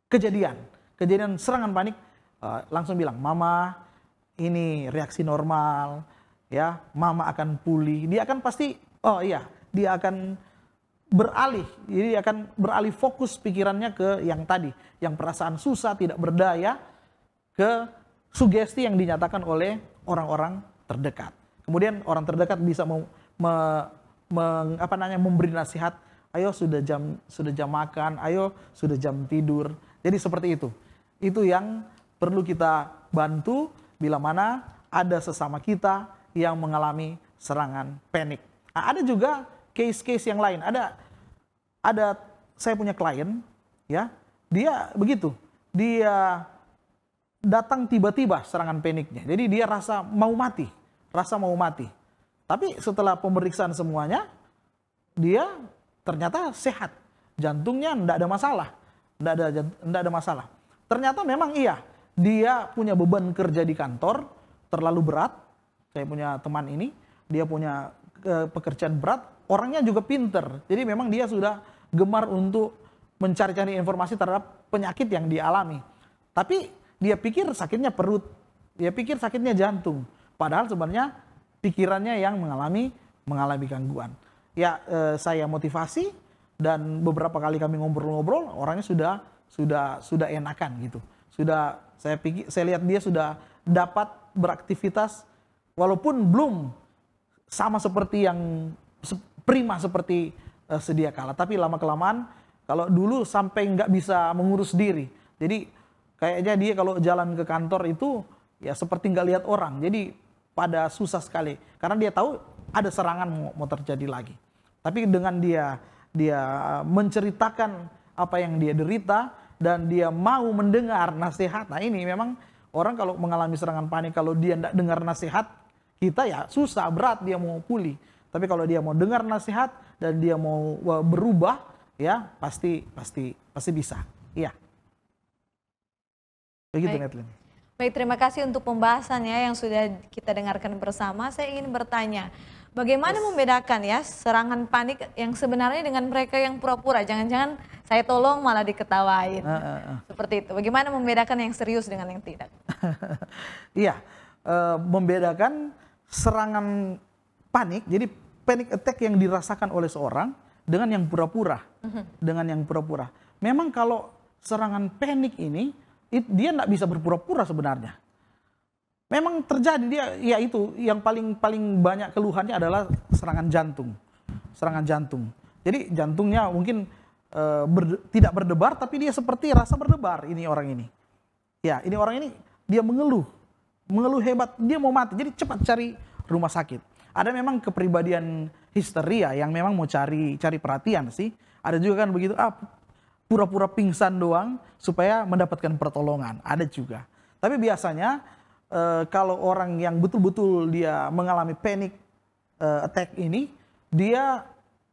Speaker 2: kejadian serangan panik, langsung bilang, "Mama, ini reaksi normal, ya, Mama akan pulih." Dia akan pasti, dia akan beralih. Jadi dia akan beralih fokus pikirannya ke yang tadi, yang perasaan susah, tidak berdaya, ke sugesti yang dinyatakan oleh orang-orang terdekat. Kemudian orang terdekat bisa memberi nasihat, ayo sudah jam makan, ayo sudah jam tidur. Jadi seperti itu. Itu yang perlu kita bantu bila mana ada sesama kita yang mengalami serangan panik. Nah, ada juga case-case yang lain. Ada saya punya klien, ya, dia begitu. Dia datang tiba-tiba serangan paniknya. Jadi dia rasa mau mati. Tapi setelah pemeriksaan semuanya, dia ternyata sehat. Jantungnya tidak ada masalah. Tidak ada masalah. Ternyata memang dia punya beban kerja di kantor terlalu berat. Saya punya teman ini, dia punya pekerjaan berat, orangnya juga pinter. Jadi memang dia sudah gemar untuk mencari-cari informasi terhadap penyakit yang dialami. Tapi dia pikir sakitnya perut, dia pikir sakitnya jantung. Padahal sebenarnya pikirannya yang mengalami gangguan. Ya, saya motivasi dan beberapa kali kami ngobrol-ngobrol, orangnya sudah enakan gitu. Saya lihat dia sudah dapat beraktivitas walaupun belum sama seperti yang prima seperti sedia kala, tapi lama-kelamaan kalau dulu sampai nggak bisa mengurus diri. Jadi kayaknya dia kalau jalan ke kantor itu ya seperti nggak lihat orang. Jadi pada susah sekali karena dia tahu ada serangan mau terjadi lagi. Tapi dengan dia menceritakan apa yang dia derita dan dia mau mendengar nasihat. Nah ini memang orang kalau mengalami serangan panik, kalau dia tidak dengar nasihat kita, ya susah, berat dia mau pulih. Tapi kalau dia mau dengar nasihat dan dia mau berubah, ya pasti bisa. Iya. Begitu, Netlin.
Speaker 1: Baik, terima kasih untuk pembahasannya yang sudah kita dengarkan bersama. Saya ingin bertanya, bagaimana membedakan ya serangan panik yang sebenarnya dengan mereka yang pura-pura? Jangan-jangan saya tolong malah diketawain. Seperti itu. Bagaimana membedakan yang serius dengan yang tidak?
Speaker 2: Iya, membedakan serangan panik, jadi panic attack yang dirasakan oleh seorang dengan yang pura-pura. Memang kalau serangan panik ini, dia tidak bisa berpura-pura sebenarnya. Memang terjadi, dia ya itu yang paling banyak keluhannya adalah serangan jantung. Jadi jantungnya mungkin tidak berdebar, tapi dia seperti rasa berdebar ini orang ini. Ya, ini orang ini dia mengeluh hebat, dia mau mati. Jadi cepat cari rumah sakit. Ada memang kepribadian histeria yang memang mau cari perhatian sih. Ada juga kan begitu, pura-pura pingsan doang supaya mendapatkan pertolongan. Ada juga. Tapi biasanya kalau orang yang betul-betul dia mengalami panic attack ini, dia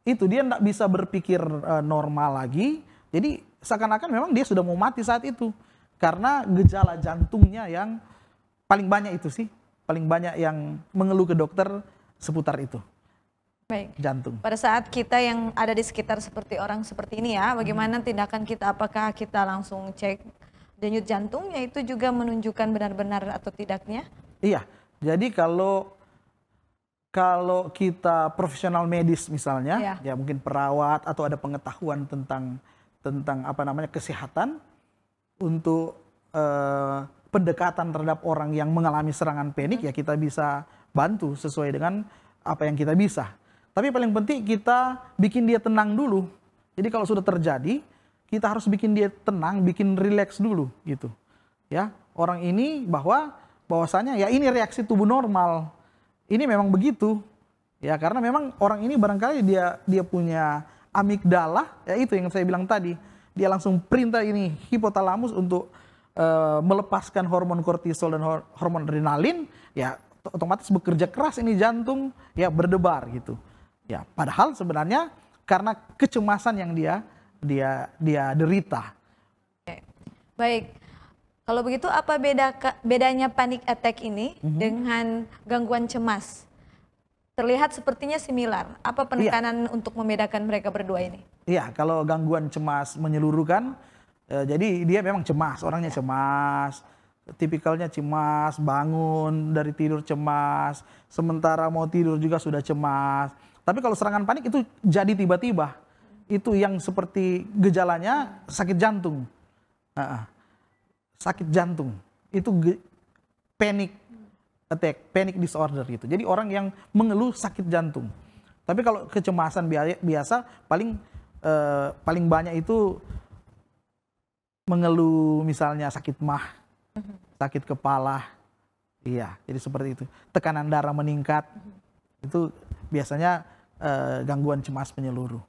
Speaker 2: tidak bisa berpikir normal lagi. Jadi seakan-akan memang dia sudah mau mati saat itu. Karena gejala jantungnya yang paling banyak itu sih. Paling banyak yang mengeluh ke dokter seputar itu.
Speaker 1: Baik.
Speaker 2: Jantung.
Speaker 1: Pada saat kita yang ada di sekitar seperti orang seperti ini ya, bagaimana tindakan kita? Apakah kita langsung cek denyut jantungnya itu juga menunjukkan benar-benar atau tidaknya?
Speaker 2: Iya, jadi kalau kita profesional medis misalnya, ya mungkin perawat atau ada pengetahuan tentang apa namanya kesehatan untuk pendekatan terhadap orang yang mengalami serangan panik, ya kita bisa bantu sesuai dengan apa yang kita bisa. Tapi paling penting kita bikin dia tenang dulu. Jadi kalau sudah terjadi, kita harus bikin dia tenang, bikin rileks dulu gitu. Ya, orang ini bahwasanya ya ini reaksi tubuh normal. Ini memang begitu. Ya, karena memang orang ini barangkali dia punya amigdala, ya itu yang saya bilang tadi. Dia langsung perintah ini hipotalamus untuk melepaskan hormon kortisol dan hormon adrenalin, ya otomatis bekerja keras ini jantung, ya berdebar gitu. Ya, padahal sebenarnya karena kecemasan yang dia derita.
Speaker 1: Oke. Baik. Kalau begitu apa bedanya panic attack ini dengan gangguan cemas? Terlihat sepertinya similar. Apa penekanan untuk membedakan mereka berdua ini?
Speaker 2: Iya, kalau gangguan cemas menyeluruh kan, jadi dia memang cemas, orangnya cemas, tipikalnya cemas, bangun dari tidur cemas, sementara mau tidur juga sudah cemas. Tapi kalau serangan panik itu jadi tiba-tiba, itu yang seperti gejalanya sakit jantung. Sakit jantung, itu panic attack, panic disorder gitu. Jadi orang yang mengeluh sakit jantung. Tapi kalau kecemasan biasa paling banyak itu mengeluh misalnya sakit mah, sakit kepala. Iya, jadi seperti itu. Tekanan darah meningkat. Itu biasanya gangguan cemas menyeluruh.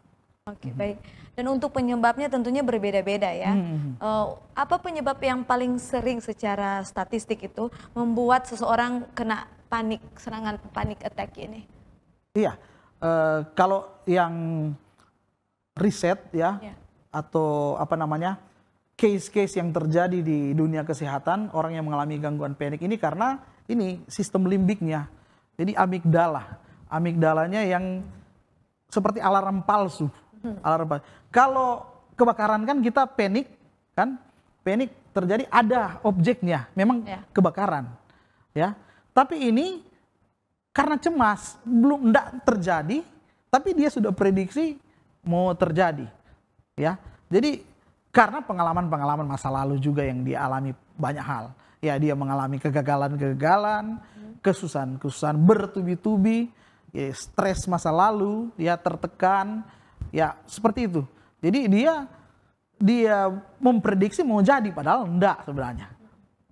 Speaker 1: Oke, baik. Dan untuk penyebabnya tentunya berbeda-beda ya. Apa penyebab yang paling sering secara statistik itu membuat seseorang kena panik, serangan panik attack ini?
Speaker 2: Iya, kalau yang riset ya, atau apa namanya, case-case yang terjadi di dunia kesehatan, orang yang mengalami gangguan panik ini karena ini sistem limbiknya. Jadi amigdalanya yang seperti alarm palsu. Kalau kebakaran kan kita panik kan, panik terjadi ada objeknya, memang kebakaran, ya. Tapi ini karena cemas belum terjadi, tapi dia sudah prediksi mau terjadi, ya. Jadi karena pengalaman masa lalu juga yang dia alami banyak hal, ya dia mengalami kegagalan, kesusahan bertubi-tubi, ya, stres masa lalu, ya tertekan. Ya seperti itu. Jadi dia memprediksi mau jadi padahal enggak sebenarnya.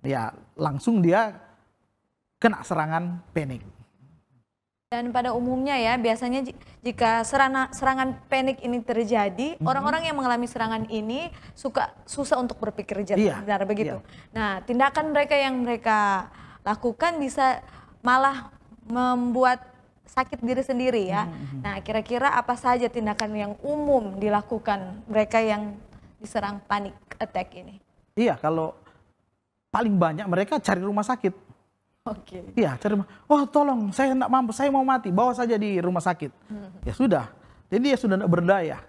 Speaker 2: Ya langsung dia kena serangan panik.
Speaker 1: Dan pada umumnya ya biasanya jika serangan panik ini terjadi, orang-orang yang mengalami serangan ini susah untuk berpikir jernih, benar begitu. Nah, tindakan mereka yang mereka lakukan bisa malah membuat sakit diri sendiri ya. Nah, kira-kira apa saja tindakan yang umum dilakukan mereka yang diserang panik attack ini? Iya,
Speaker 2: kalau paling banyak mereka cari rumah sakit.
Speaker 1: Oke.
Speaker 2: Iya, cari rumah. Oh, tolong, saya tidak mampu, saya mau mati, bawa saja di rumah sakit. Ya sudah. Jadi dia sudah tidak berdaya.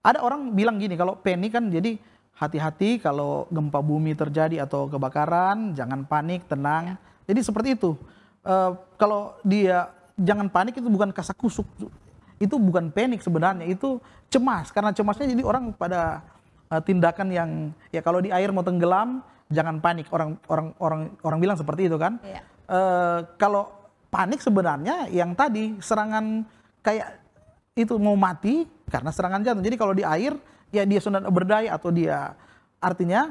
Speaker 2: Ada orang bilang gini, kalau panik kan jadi hati-hati kalau gempa bumi terjadi atau kebakaran, jangan panik, tenang. Jadi seperti itu. Kalau dia jangan panik itu bukan kasakusuk, itu bukan panik sebenarnya, itu cemas. Karena cemasnya jadi orang pada tindakan yang ya kalau di air mau tenggelam jangan panik. Orang bilang seperti itu kan. Kalau panik sebenarnya yang tadi serangan kayak itu mau mati karena serangan jantung. Jadi kalau di air ya dia sudah berdaya atau dia artinya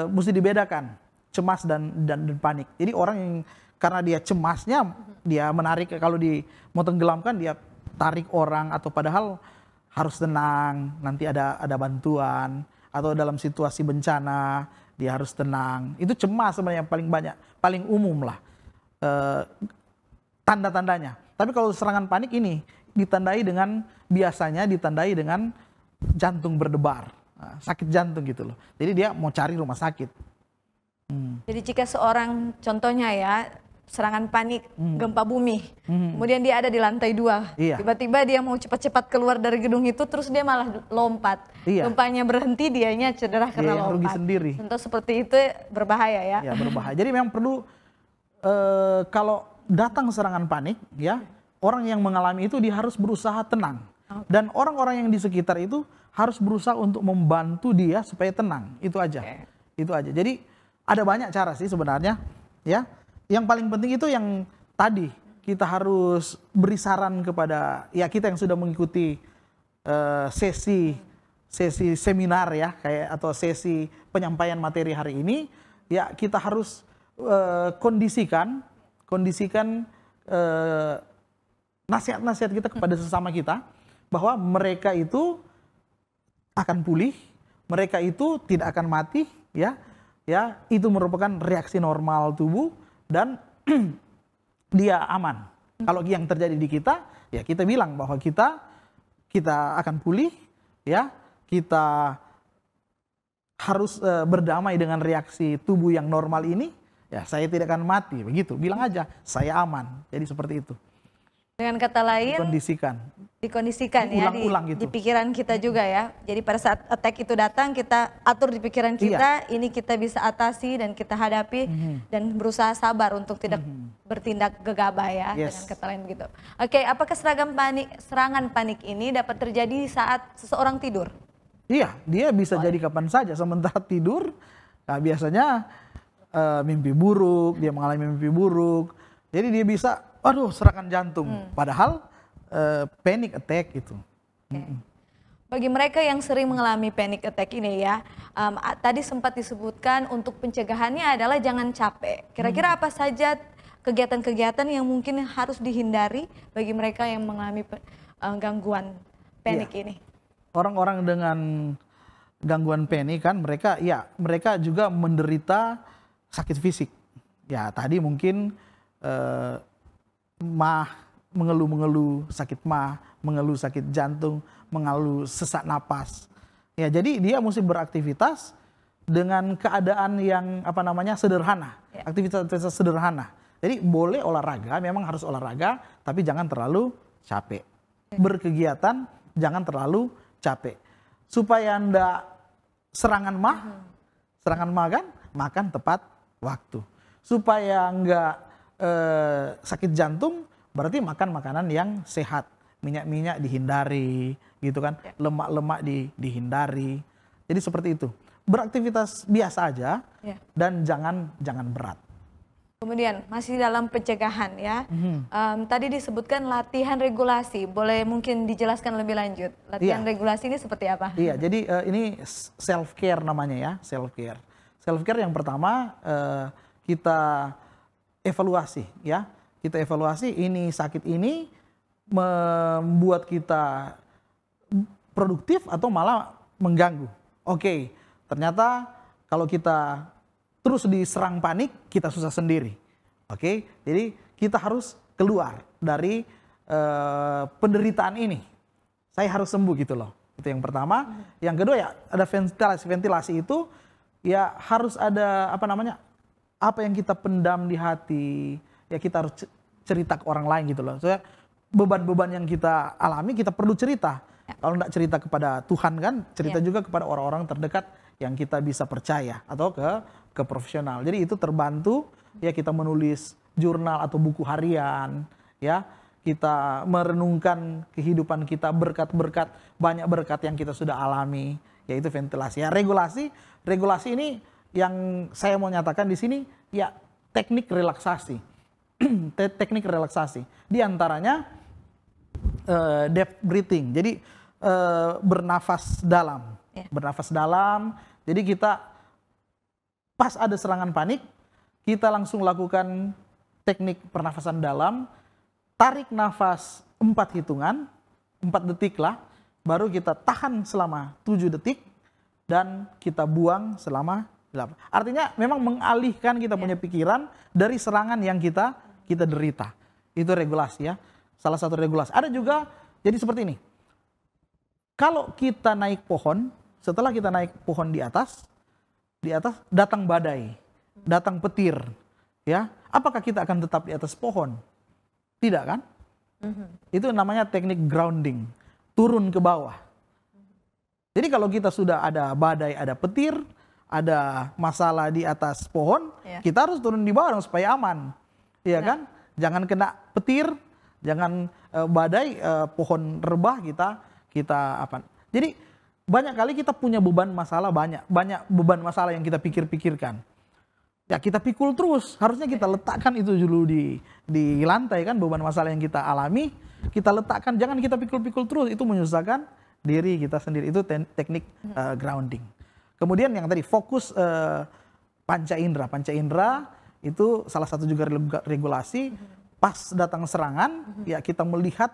Speaker 2: mesti dibedakan cemas dan panik. Jadi orang yang karena dia cemasnya, dia menarik, kalau mau tenggelamkan dia tarik orang, atau padahal harus tenang, nanti ada bantuan, atau dalam situasi bencana dia harus tenang. Itu cemas sebenarnya yang paling banyak, paling umum lah tanda-tandanya. Tapi kalau serangan panik ini biasanya ditandai dengan jantung berdebar, sakit jantung gitu loh. Jadi dia mau cari rumah sakit.
Speaker 1: Jadi jika seorang contohnya ya, serangan panik, gempa bumi. Kemudian dia ada di lantai 2.
Speaker 2: Iya.
Speaker 1: Tiba-tiba dia mau cepat-cepat keluar dari gedung itu, terus dia malah lompat.
Speaker 2: Iya.
Speaker 1: Gempanya berhenti, dianya cedera karena
Speaker 2: Dia yang rugi
Speaker 1: lompat.
Speaker 2: sendiri.
Speaker 1: Tentu seperti itu berbahaya ya.
Speaker 2: Ya, berbahaya. Jadi memang perlu kalau datang serangan panik, ya orang yang mengalami itu dia harus berusaha tenang. Dan orang-orang yang di sekitar itu harus berusaha untuk membantu dia supaya tenang. Itu aja. Itu aja. Jadi ada banyak cara sih sebenarnya, ya. Yang paling penting itu yang tadi kita harus beri saran kepada ya kita yang sudah mengikuti sesi seminar ya kayak atau sesi penyampaian materi hari ini, ya kita harus kondisikan nasihat-nasihat kita kepada sesama kita bahwa mereka itu akan pulih, mereka itu tidak akan mati, ya itu merupakan reaksi normal tubuh dan dia aman. Kalau yang terjadi di kita, ya kita bilang bahwa kita akan pulih, ya kita harus berdamai dengan reaksi tubuh yang normal ini. Ya saya tidak akan mati, begitu. Bilang aja saya aman. Jadi seperti itu.
Speaker 1: Dengan kata lain, dikondisikan ya
Speaker 2: gitu.
Speaker 1: di pikiran kita juga ya. Jadi pada saat attack itu datang, kita atur di pikiran kita, ini kita bisa atasi dan kita hadapi dan berusaha sabar untuk tidak bertindak gegabah ya. Dengan kata lain begitu. Oke, apakah serangan panik ini dapat terjadi saat seseorang tidur?
Speaker 2: Iya, dia bisa jadi kapan saja. Sementara tidur, nah biasanya mimpi buruk, dia mengalami mimpi buruk. Jadi dia bisa serangan jantung. Padahal panic attack itu.
Speaker 1: Bagi mereka yang sering mengalami panic attack ini ya, tadi sempat disebutkan untuk pencegahannya adalah jangan capek. Kira-kira apa saja kegiatan-kegiatan yang mungkin harus dihindari bagi mereka yang mengalami gangguan panik ini?
Speaker 2: Orang-orang dengan gangguan panik kan mereka juga menderita sakit fisik. Ya tadi mungkin mengeluh sakit mengeluh sakit jantung, mengeluh sesak napas. Ya, jadi dia mesti beraktivitas dengan keadaan yang sederhana, aktivitas sederhana. Jadi boleh olahraga, memang harus olahraga, tapi jangan terlalu capek. Berkegiatan jangan terlalu capek. Supaya Anda serangan kan makan tepat waktu. Supaya enggak sakit jantung, berarti makan makanan yang sehat, minyak-minyak dihindari, gitu kan, lemak-lemak dihindari. Jadi seperti itu. Beraktivitas biasa aja dan jangan berat.
Speaker 1: Kemudian masih dalam pencegahan ya, tadi disebutkan latihan regulasi, boleh mungkin dijelaskan lebih lanjut. Latihan regulasi ini seperti apa?
Speaker 2: Iya, jadi ini self care namanya ya, self care. Self care yang pertama kita evaluasi ya. Kita evaluasi ini sakit ini membuat kita produktif atau malah mengganggu. Oke, ternyata kalau kita terus diserang panik, kita susah sendiri. Oke, jadi kita harus keluar dari penderitaan ini. Saya harus sembuh gitu loh. Itu yang pertama. Yang kedua ya ada ventilasi. Ventilasi itu ya harus ada apa yang kita pendam di hati, ya kita harus cerita ke orang lain gitu loh. Soalnya beban-beban yang kita alami kita perlu cerita. Kalau enggak cerita kepada Tuhan kan, cerita juga kepada orang-orang terdekat yang kita bisa percaya atau ke profesional. Jadi itu terbantu ya kita menulis jurnal atau buku harian ya. Kita merenungkan kehidupan kita, berkat-berkat, banyak berkat yang kita sudah alami, yaitu ventilasi. Ya regulasi ini yang saya mau nyatakan di sini ya teknik relaksasi. Teknik relaksasi. Di antaranya deep breathing. Jadi bernafas dalam. Bernafas dalam. Jadi kita pas ada serangan panik, kita langsung lakukan teknik pernafasan dalam. Tarik nafas 4 hitungan, 4 detik lah, baru kita tahan selama 7 detik dan kita buang selama 8. Artinya memang mengalihkan kita punya pikiran dari serangan yang kita derita. Itu regulasi ya. Salah satu regulasi. Ada juga jadi seperti ini. Kalau kita naik pohon, setelah kita naik pohon di atas datang badai, datang petir. ya, apakah kita akan tetap di atas pohon? Tidak kan? Itu namanya teknik grounding, turun ke bawah. Jadi kalau kita sudah ada badai, ada petir, ada masalah di atas pohon, kita harus turun di bawah dong supaya aman. Iya kan? Jangan kena petir, jangan badai, pohon rebah kita apa. Jadi banyak kali kita punya beban masalah, banyak beban masalah yang kita pikirkan. Ya kita pikul terus, harusnya kita letakkan itu dulu di lantai kan, beban masalah yang kita alami, kita letakkan, jangan kita pikul-pikul terus, itu menyusahkan diri kita sendiri. Itu teknik grounding. Kemudian yang tadi fokus panca indera itu salah satu juga regulasi. Pas datang serangan, ya kita melihat,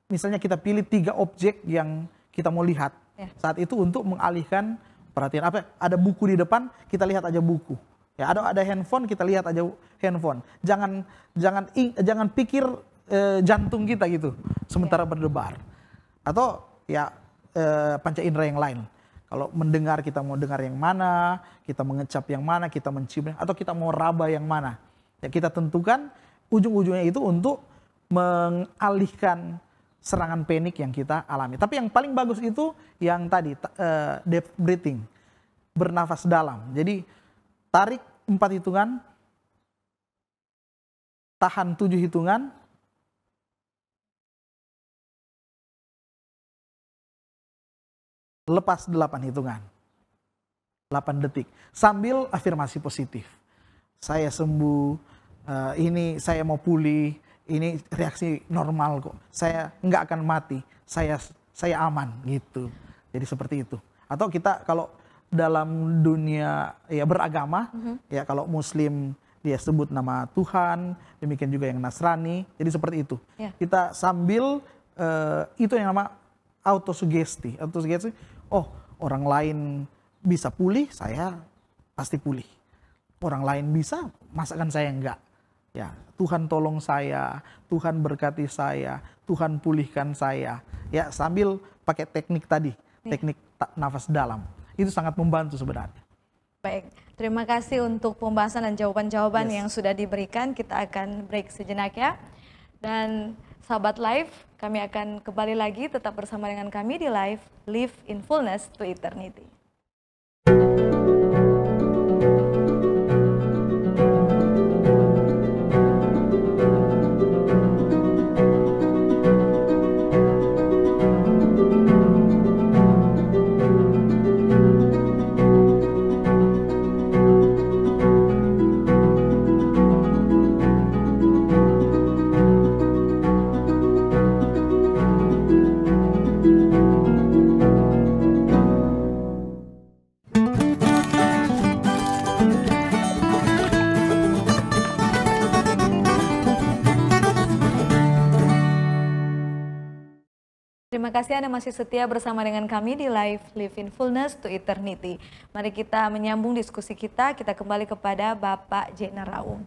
Speaker 2: misalnya kita pilih 3 objek yang kita mau lihat saat itu untuk mengalihkan perhatian. Ada buku di depan, kita lihat aja buku. Ya, ada handphone, kita lihat aja handphone. Jangan pikir jantung kita gitu sementara berdebar. Atau ya panca indera yang lain. Kalau mendengar, kita mau dengar yang mana, kita mengecap yang mana, kita mencium, atau kita mau raba yang mana. Ya kita tentukan ujung-ujungnya itu untuk mengalihkan serangan panik yang kita alami. Tapi yang paling bagus itu yang tadi deep breathing, bernafas dalam. Jadi tarik 4 hitungan, tahan 7 hitungan, lepas 8 hitungan, 8 detik, sambil afirmasi positif. Saya sembuh, ini saya mau pulih, ini reaksi normal kok, saya nggak akan mati, saya aman gitu. Jadi seperti itu. Atau kita kalau dalam dunia ya beragama, ya kalau Muslim dia sebut nama Tuhan, demikian juga yang Nasrani, jadi seperti itu. Kita sambil itu yang nama autosugesti. Oh orang lain bisa pulih, saya pasti pulih. Orang lain bisa, masakan saya enggak. Ya, Tuhan tolong saya, Tuhan berkati saya, Tuhan pulihkan saya. Ya, sambil pakai teknik tadi, teknik nafas dalam. Itu sangat membantu sebenarnya.
Speaker 1: Baik, terima kasih untuk pembahasan dan jawaban-jawaban yang sudah diberikan. Kita akan break sejenak ya. Dan sahabat Live, kami akan kembali lagi tetap bersama dengan kami di Live Live in Fullness to Eternity. Terima kasih Anda masih setia bersama dengan kami di Live Live in Fullness to Eternity. Mari kita menyambung diskusi kita kembali kepada Bapak Jenner Raung.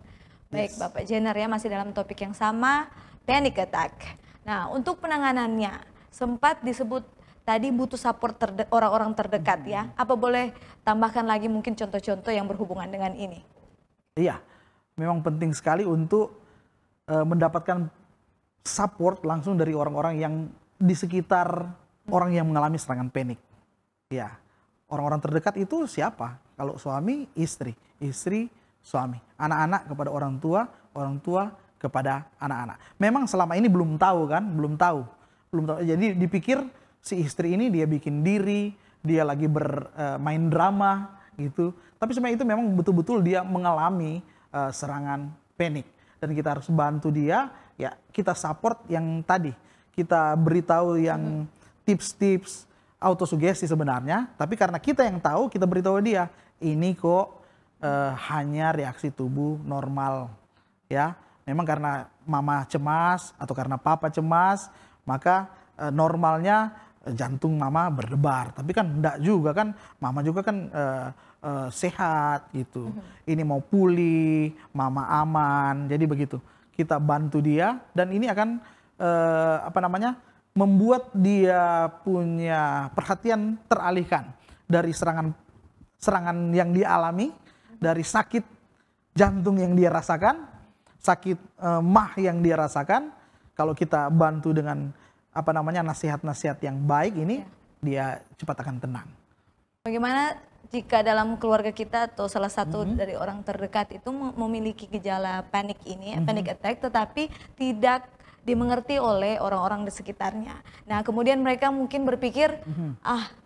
Speaker 1: Baik Bapak Jenner ya, masih dalam topik yang sama, panic attack. Nah untuk penanganannya, sempat disebut tadi butuh support orang-orang terdekat ya. Apa boleh tambahkan lagi mungkin contoh-contoh yang berhubungan dengan ini?
Speaker 2: Iya, memang penting sekali untuk mendapatkan support langsung dari orang-orang yang di sekitar orang yang mengalami serangan panik. Ya, orang-orang terdekat itu siapa? Kalau suami, istri, suami, anak-anak kepada orang tua kepada anak-anak. Memang selama ini belum tahu kan, belum tahu. Jadi dipikir si istri ini dia bikin diri, dia lagi bermain drama gitu. Tapi sebenarnya itu memang betul-betul dia mengalami serangan panik dan kita harus bantu dia. Ya, kita support yang tadi. Kita beritahu yang tips-tips autosugesti sebenarnya, tapi karena kita yang tahu, kita beritahu dia, ini kok hanya reaksi tubuh normal. Ya, memang karena mama cemas atau karena papa cemas, maka normalnya jantung mama berdebar. Tapi kan enggak juga kan, mama juga kan sehat gitu. Ini mau pulih, mama aman, jadi begitu. Kita bantu dia dan ini akan membuat dia punya perhatian teralihkan dari serangan yang dialami, dari sakit jantung yang dia rasakan, sakit mah yang dia rasakan, kalau kita bantu dengan nasihat-nasihat yang baik ini, dia cepat akan tenang.
Speaker 1: Bagaimana jika dalam keluarga kita atau salah satu dari orang terdekat itu memiliki gejala panik ini, panic attack, tetapi tidak dimengerti oleh orang-orang di sekitarnya. Nah, kemudian mereka mungkin berpikir,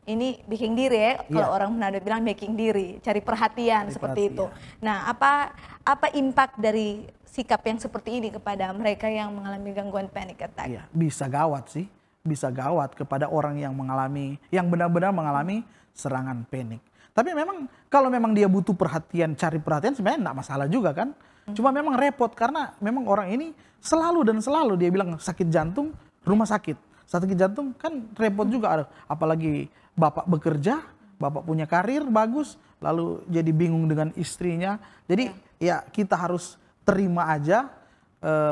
Speaker 1: ini bikin diri ya, kalau orang Manado bilang bikin diri, cari perhatian seperti itu. Nah, apa impact dari sikap yang seperti ini kepada mereka yang mengalami gangguan panic attack?
Speaker 2: Iya, bisa gawat sih, bisa gawat kepada orang yang benar-benar mengalami serangan panik. Tapi memang kalau memang dia butuh perhatian, cari perhatian sebenarnya enggak masalah juga kan. Cuma memang repot karena memang orang ini selalu dia bilang sakit jantung, rumah sakit. Sakit jantung kan repot juga, apalagi bapak bekerja, bapak punya karir bagus, lalu jadi bingung dengan istrinya. Jadi ya kita harus terima aja,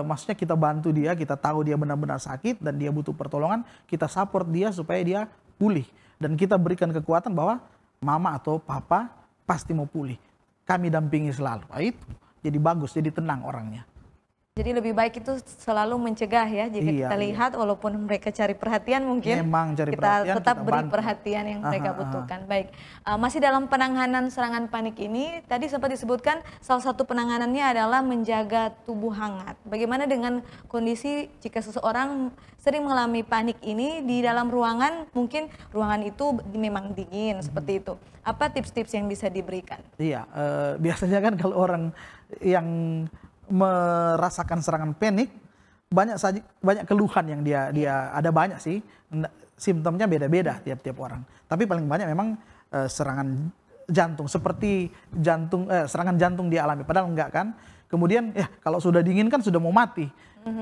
Speaker 2: maksudnya kita bantu dia, kita tahu dia benar-benar sakit dan dia butuh pertolongan, kita support dia supaya dia pulih. Dan kita berikan kekuatan bahwa mama atau papa pasti mau pulih. Kami dampingi selalu. Nah, itu jadi bagus, jadi tenang orangnya.
Speaker 1: Jadi lebih baik itu selalu mencegah ya, jika kita lihat walaupun mereka cari perhatian mungkin kita tetap beri perhatian yang mereka butuhkan. Baik, masih dalam penanganan serangan panik ini, tadi sempat disebutkan salah satu penanganannya adalah menjaga tubuh hangat. Bagaimana dengan kondisi jika seseorang sering mengalami panik ini di dalam ruangan, mungkin ruangan itu memang dingin seperti itu. Apa tips-tips yang bisa diberikan? Iya,
Speaker 2: biasanya kan kalau orang yang merasakan serangan panik, banyak keluhan yang dia ada banyak sih, simptomnya beda-beda tiap-tiap orang. Tapi paling banyak memang serangan jantung, seperti serangan jantung dia alami, padahal enggak kan. Kemudian ya kalau sudah dingin kan sudah mau mati.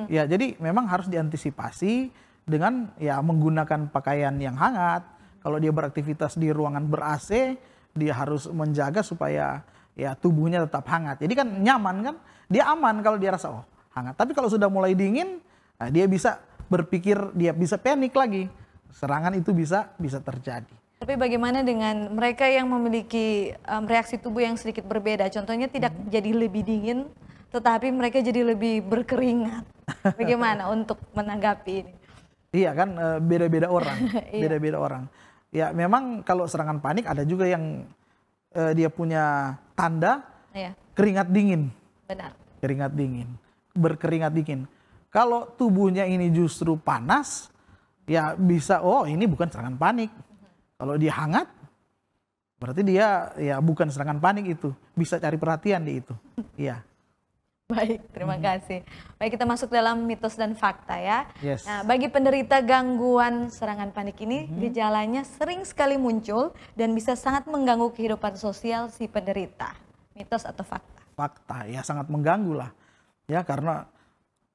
Speaker 2: Ya jadi memang harus diantisipasi dengan ya menggunakan pakaian yang hangat. Kalau dia beraktivitas di ruangan ber-AC, dia harus menjaga supaya ya tubuhnya tetap hangat. Jadi kan nyaman kan, dia aman kalau dia rasa hangat. Tapi kalau sudah mulai dingin, nah dia bisa berpikir, dia bisa panik lagi. Serangan itu bisa terjadi.
Speaker 1: Tapi bagaimana dengan mereka yang memiliki reaksi tubuh yang sedikit berbeda? Contohnya tidak jadi lebih dingin, tetapi mereka jadi lebih berkeringat. Bagaimana untuk menanggapi ini?
Speaker 2: Iya kan, beda-beda orang, beda-beda orang. Ya memang kalau serangan panik ada juga yang dia punya tanda keringat dingin.
Speaker 1: Benar.
Speaker 2: Keringat dingin, berkeringat dingin. Kalau tubuhnya ini justru panas, ya bisa, ini bukan serangan panik. Kalau dia hangat, berarti dia ya bukan serangan panik itu. Bisa cari perhatian di itu. Iya.
Speaker 1: Baik, terima kasih. Baik, kita masuk dalam mitos dan fakta ya.
Speaker 2: Yes.
Speaker 1: Nah, bagi penderita gangguan serangan panik ini, gejalanya sering sekali muncul dan bisa sangat mengganggu kehidupan sosial si penderita. Mitos atau fakta?
Speaker 2: Fakta, ya sangat mengganggu lah. Ya, karena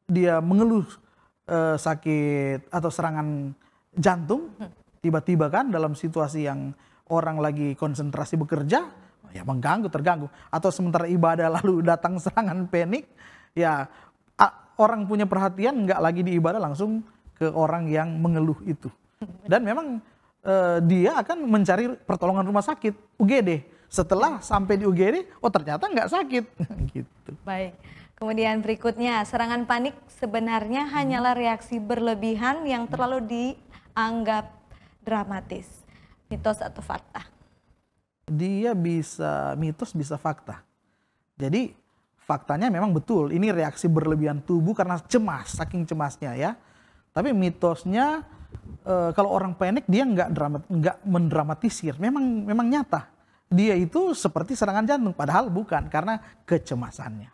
Speaker 2: dia mengeluh sakit atau serangan jantung, tiba-tiba kan dalam situasi yang orang lagi konsentrasi bekerja, ya terganggu. Atau sementara ibadah lalu datang serangan panik, ya orang punya perhatian nggak lagi di ibadah, langsung ke orang yang mengeluh itu. Dan memang dia akan mencari pertolongan rumah sakit, UGD. Setelah sampai di UGD, ternyata nggak sakit. Gitu.
Speaker 1: Baik, kemudian berikutnya, serangan panik sebenarnya hanyalah reaksi berlebihan yang terlalu dianggap dramatis. Mitos atau fakta?
Speaker 2: Dia bisa mitos, bisa fakta. Jadi faktanya memang betul, ini reaksi berlebihan tubuh karena cemas, saking cemasnya ya. Tapi mitosnya kalau orang panik dia nggak mendramatisir, memang nyata. Dia itu seperti serangan jantung, padahal bukan, karena kecemasannya.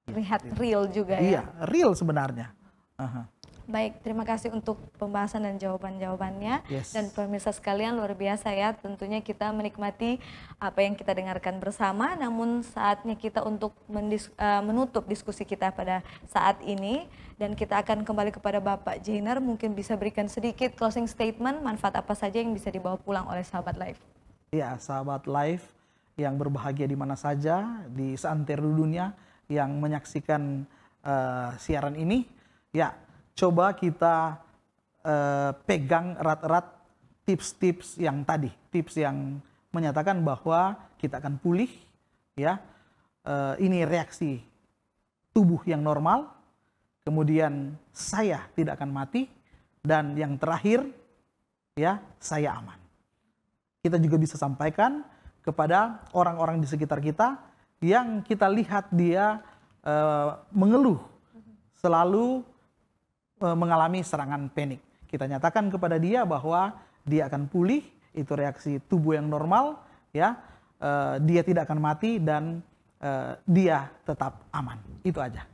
Speaker 1: Terlihat real juga ya?
Speaker 2: Iya, real sebenarnya.
Speaker 1: Baik, terima kasih untuk pembahasan dan jawaban-jawabannya.
Speaker 2: Yes.
Speaker 1: Dan pemirsa sekalian, luar biasa ya, tentunya kita menikmati apa yang kita dengarkan bersama, namun saatnya kita untuk menutup diskusi kita pada saat ini. Dan kita akan kembali kepada Bapak Jainer, mungkin bisa berikan sedikit closing statement, manfaat apa saja yang bisa dibawa pulang oleh sahabat Live.
Speaker 2: Ya, sahabat Live yang berbahagia di mana saja, di seantero dunia yang menyaksikan siaran ini, ya coba kita pegang erat-erat tips-tips yang tadi, tips yang menyatakan bahwa kita akan pulih, ya. ini reaksi tubuh yang normal, kemudian saya tidak akan mati, dan yang terakhir ya saya aman. Kita juga bisa sampaikan kepada orang-orang di sekitar kita yang kita lihat dia mengeluh, selalu mengalami serangan panik. Kita nyatakan kepada dia bahwa dia akan pulih, itu reaksi tubuh yang normal, ya, dia tidak akan mati dan dia tetap aman. Itu aja.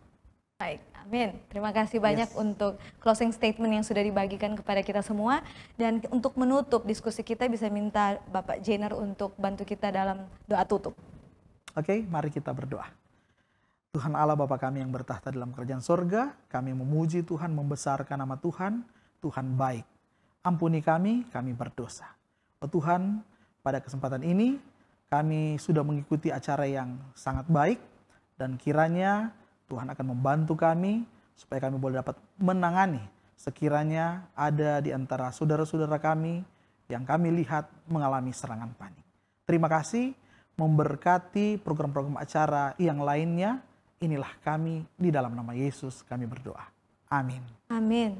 Speaker 1: Baik, amin. Terima kasih banyak untuk closing statement yang sudah dibagikan kepada kita semua. Dan untuk menutup diskusi kita bisa minta Bapak Jenner untuk bantu kita dalam doa tutup.
Speaker 2: Oke, mari kita berdoa. Tuhan Allah Bapa kami yang bertahta dalam kerajaan sorga, kami memuji Tuhan, membesarkan nama Tuhan, Tuhan baik. Ampuni kami berdosa. Oh Tuhan, pada kesempatan ini kami sudah mengikuti acara yang sangat baik, dan kiranya Tuhan akan membantu kami supaya kami boleh dapat menangani sekiranya ada di antara saudara-saudara kami yang kami lihat mengalami serangan panik. Terima kasih, memberkati program-program acara yang lainnya. Inilah kami, di dalam nama Yesus kami berdoa. Amin.
Speaker 1: Amin.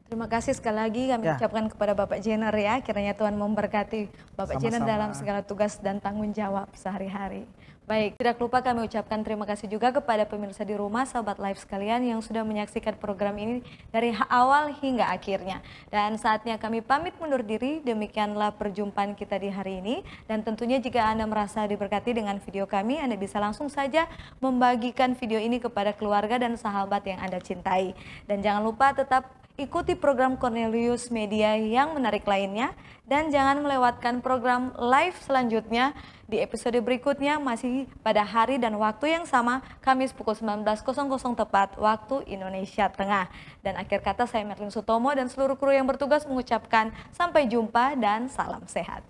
Speaker 1: Terima kasih sekali lagi kami ucapkan kepada Bapak Jenner ya. Kiranya Tuhan memberkati Bapak Jenner dalam segala tugas dan tanggung jawab sehari-hari. Baik, tidak lupa kami ucapkan terima kasih juga kepada pemirsa di rumah, sahabat live sekalian yang sudah menyaksikan program ini dari awal hingga akhirnya. Dan saatnya kami pamit mundur diri, demikianlah perjumpaan kita di hari ini. Dan tentunya jika Anda merasa diberkati dengan video kami, Anda bisa langsung saja membagikan video ini kepada keluarga dan sahabat yang Anda cintai. Dan jangan lupa tetap ikuti program Cornelius Media yang menarik lainnya. Dan jangan melewatkan program live selanjutnya di episode berikutnya masih pada hari dan waktu yang sama, Kamis pukul 19.00 tepat waktu Indonesia Tengah. Dan akhir kata saya Merlin Sutomo dan seluruh kru yang bertugas mengucapkan sampai jumpa dan salam sehat.